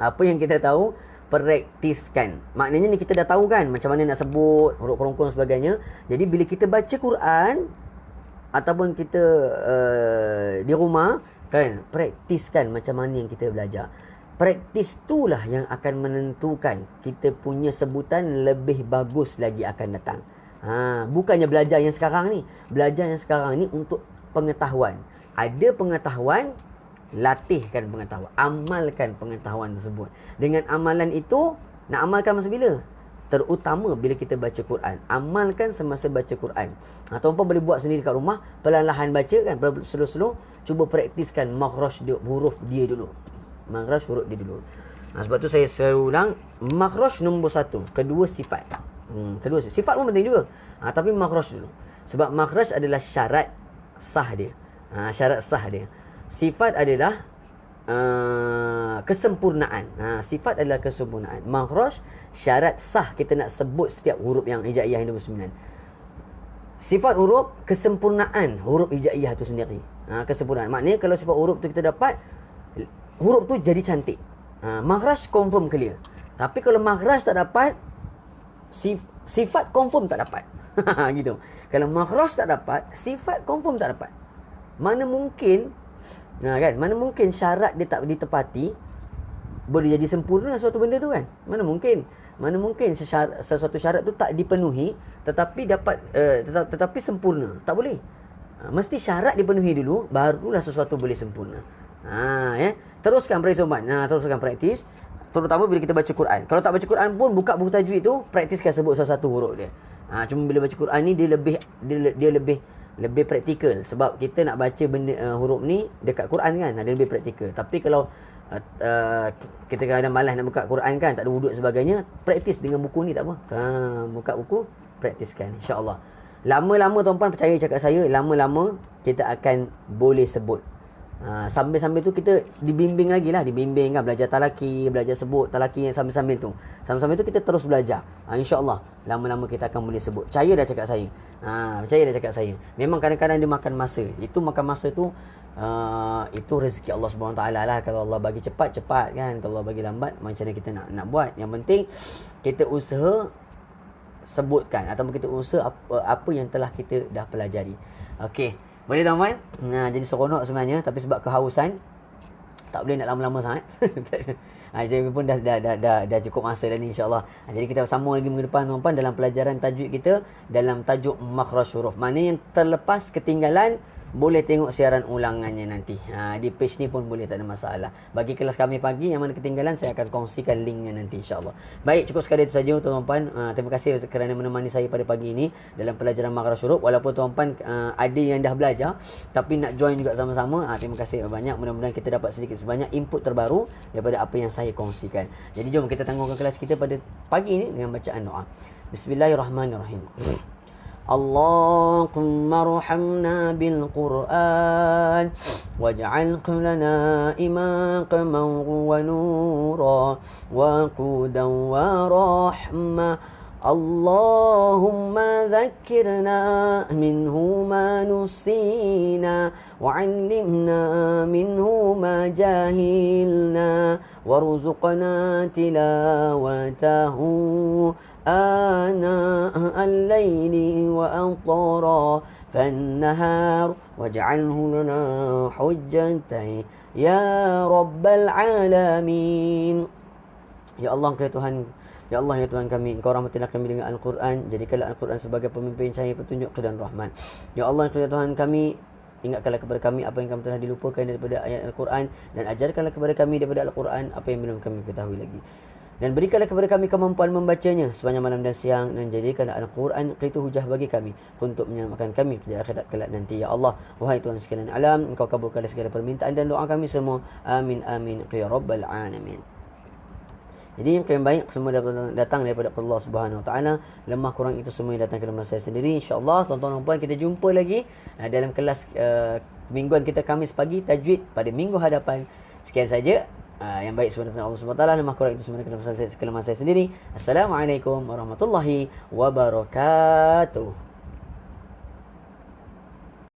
S1: Apa yang kita tahu praktiskan. Maknanya ni kita dah tahu kan macam mana nak sebut huruf kerongkong dan sebagainya. Jadi bila kita baca Quran ataupun kita di rumah kan, praktiskan macam mana yang kita belajar. Praktis itulah yang akan menentukan kita punya sebutan lebih bagus lagi akan datang. Bukannya belajar yang sekarang ni. Belajar yang sekarang ni untuk pengetahuan. Ada pengetahuan, latihkan pengetahuan, amalkan pengetahuan tersebut. Dengan amalan itu, nak amalkan masa bila? Terutama bila kita baca Quran. Amalkan semasa baca Quran. Tuan-tuan boleh buat sendiri kat rumah, perlahan-lahan baca kan, slow-slow. Cuba praktiskan makhraj huruf dia dulu. Makhraj huruf dia dulu. Sebab tu saya ulang, makhraj nombor 1, kedua sifat. Kedua sifat pun penting juga. Tapi makhraj dulu. Sebab makhraj adalah syarat sah dia. Syarat sah dia. Sifat adalah kesempurnaan. Sifat adalah kesempurnaan. Makhraj, syarat sah kita nak sebut setiap huruf yang hijaiyah yang 29. Sifat huruf, kesempurnaan huruf hijaiyah tu sendiri. Kesempurnaan. Maknanya kalau sifat huruf tu kita dapat, huruf tu jadi cantik. Makhraj confirm clear. Tapi kalau makhraj tak dapat, sifat confirm tak dapat. Gitu. Kalau makhraj tak dapat, sifat confirm tak dapat. Mana mungkin kan? Mana mungkin syarat dia tak ditepati boleh jadi sempurna suatu benda tu kan? Mana mungkin? Mana mungkin sesuatu syarat tu tak dipenuhi tetapi dapat tetapi sempurna? Tak boleh. Mesti syarat dipenuhi dulu, barulah sesuatu boleh sempurna. Ya. Teruskan praktis. Teruskan praktis. Terutama bila kita baca Quran. Kalau tak baca Quran pun, buka buku tajwid tu, praktiskan sebut salah satu huruf dia. Cuma bila baca Quran ni dia lebih praktikal, sebab kita nak baca benda huruf ni dekat Quran kan, dia lebih praktikal. Tapi kalau kita kadang malas nak buka Quran kan, tak ada wuduk sebagainya, praktis dengan buku ni tak apa. Buka buku, praktiskan insya-Allah. Lama-lama tuan-puan percaya cakap saya, lama-lama kita akan boleh sebut. Sambil-sambil tu kita dibimbing lagi lah. Dibimbing kan, belajar talaki, belajar sebut talaki yang sambil-sambil tu. Sambil-sambil tu kita terus belajar. InsyaAllah lama-lama kita akan boleh sebut. Percaya dah cakap saya. Percaya dah cakap saya. Memang kadang-kadang dia makan masa. Itu makan masa tu, itu rezeki Allah SWT lah. Kalau Allah bagi cepat-cepat kan, kalau Allah bagi lambat, macam mana kita nak buat. Yang penting kita usaha sebutkan, atau kita usaha apa yang telah kita dah pelajari. Okey, boleh tuan-tuan? Jadi seronok sebenarnya, tapi sebab kehausan tak boleh nak lama-lama sangat. Jadi pun dah cukup masa dah ni insya-Allah. Jadi kita sambung lagi minggu depan tuan-tuan dalam pelajaran tajwid kita dalam tajuk makhraj huruf. Mana yang terlepas, ketinggalan, boleh tengok siaran ulangannya nanti. Di page ni pun boleh, tak ada masalah. Bagi kelas kami pagi yang mana ketinggalan, saya akan kongsikan linknya nanti insya-Allah. Baik, cukup sekadar itu saja tuan-tuan. Terima kasih kerana menemani saya pada pagi ini dalam pelajaran makhraj huruf. Walaupun tuan-tuan ada yang dah belajar tapi nak join juga sama-sama, terima kasih banyak. Mudah-mudahan kita dapat sedikit sebanyak input terbaru daripada apa yang saya kongsikan. Jadi jom kita tangguhkan kelas kita pada pagi ini dengan bacaan doa. Bismillahirrahmanirrahim. اللهم ارحمنا بالقرآن واجعله لنا إماما ونورا وقودا ورحمة اللهم ذكرنا منه ما نسينا وعلمنا منه ما جهلنا وارزقنا تلاوته آناء الليل وأطرا فالنهار واجعله لنا حجة يا رب العالمين. Ya Allah, Tuhan, ya Allah, ya Tuhan kami, Engkau rahmatilah kami dengan Al-Quran. Jadikanlah Al-Quran sebagai pemimpin cahaya petunjuk dan rahmat. Ya Allah, ya Tuhan kami, ingatkanlah kepada kami apa yang kami telah dilupakan daripada ayat Al-Quran, dan ajarkanlah kepada kami daripada Al-Quran apa yang belum kami ketahui lagi. Dan berikanlah kepada kami kemampuan membacanya sepanjang malam dan siang, dan jadikanlah Al-Quran itu hujah bagi kami untuk menyelamatkan kami pada akhirat kelak nanti. Ya Allah, wahai Tuhan sekalian alam, Engkau kabulkanlah segala permintaan dan doa kami semua. Amin amin ya rabbal alamin. Jadi yang baik semua datang daripada Allah Subhanahu Wa Taala. Lemah kurang itu semua datang daripada saya sendiri. InsyaAllah tuan-tuan dan puan, kita jumpa lagi dalam kelas mingguan kita Khamis pagi tajwid pada minggu hadapan. Sekian saja. Yang baik sebenarnya Allah Subhanahu Wa Taala, lemah kurang itu semua kelemahan saya sendiri. Assalamualaikum warahmatullahi wabarakatuh.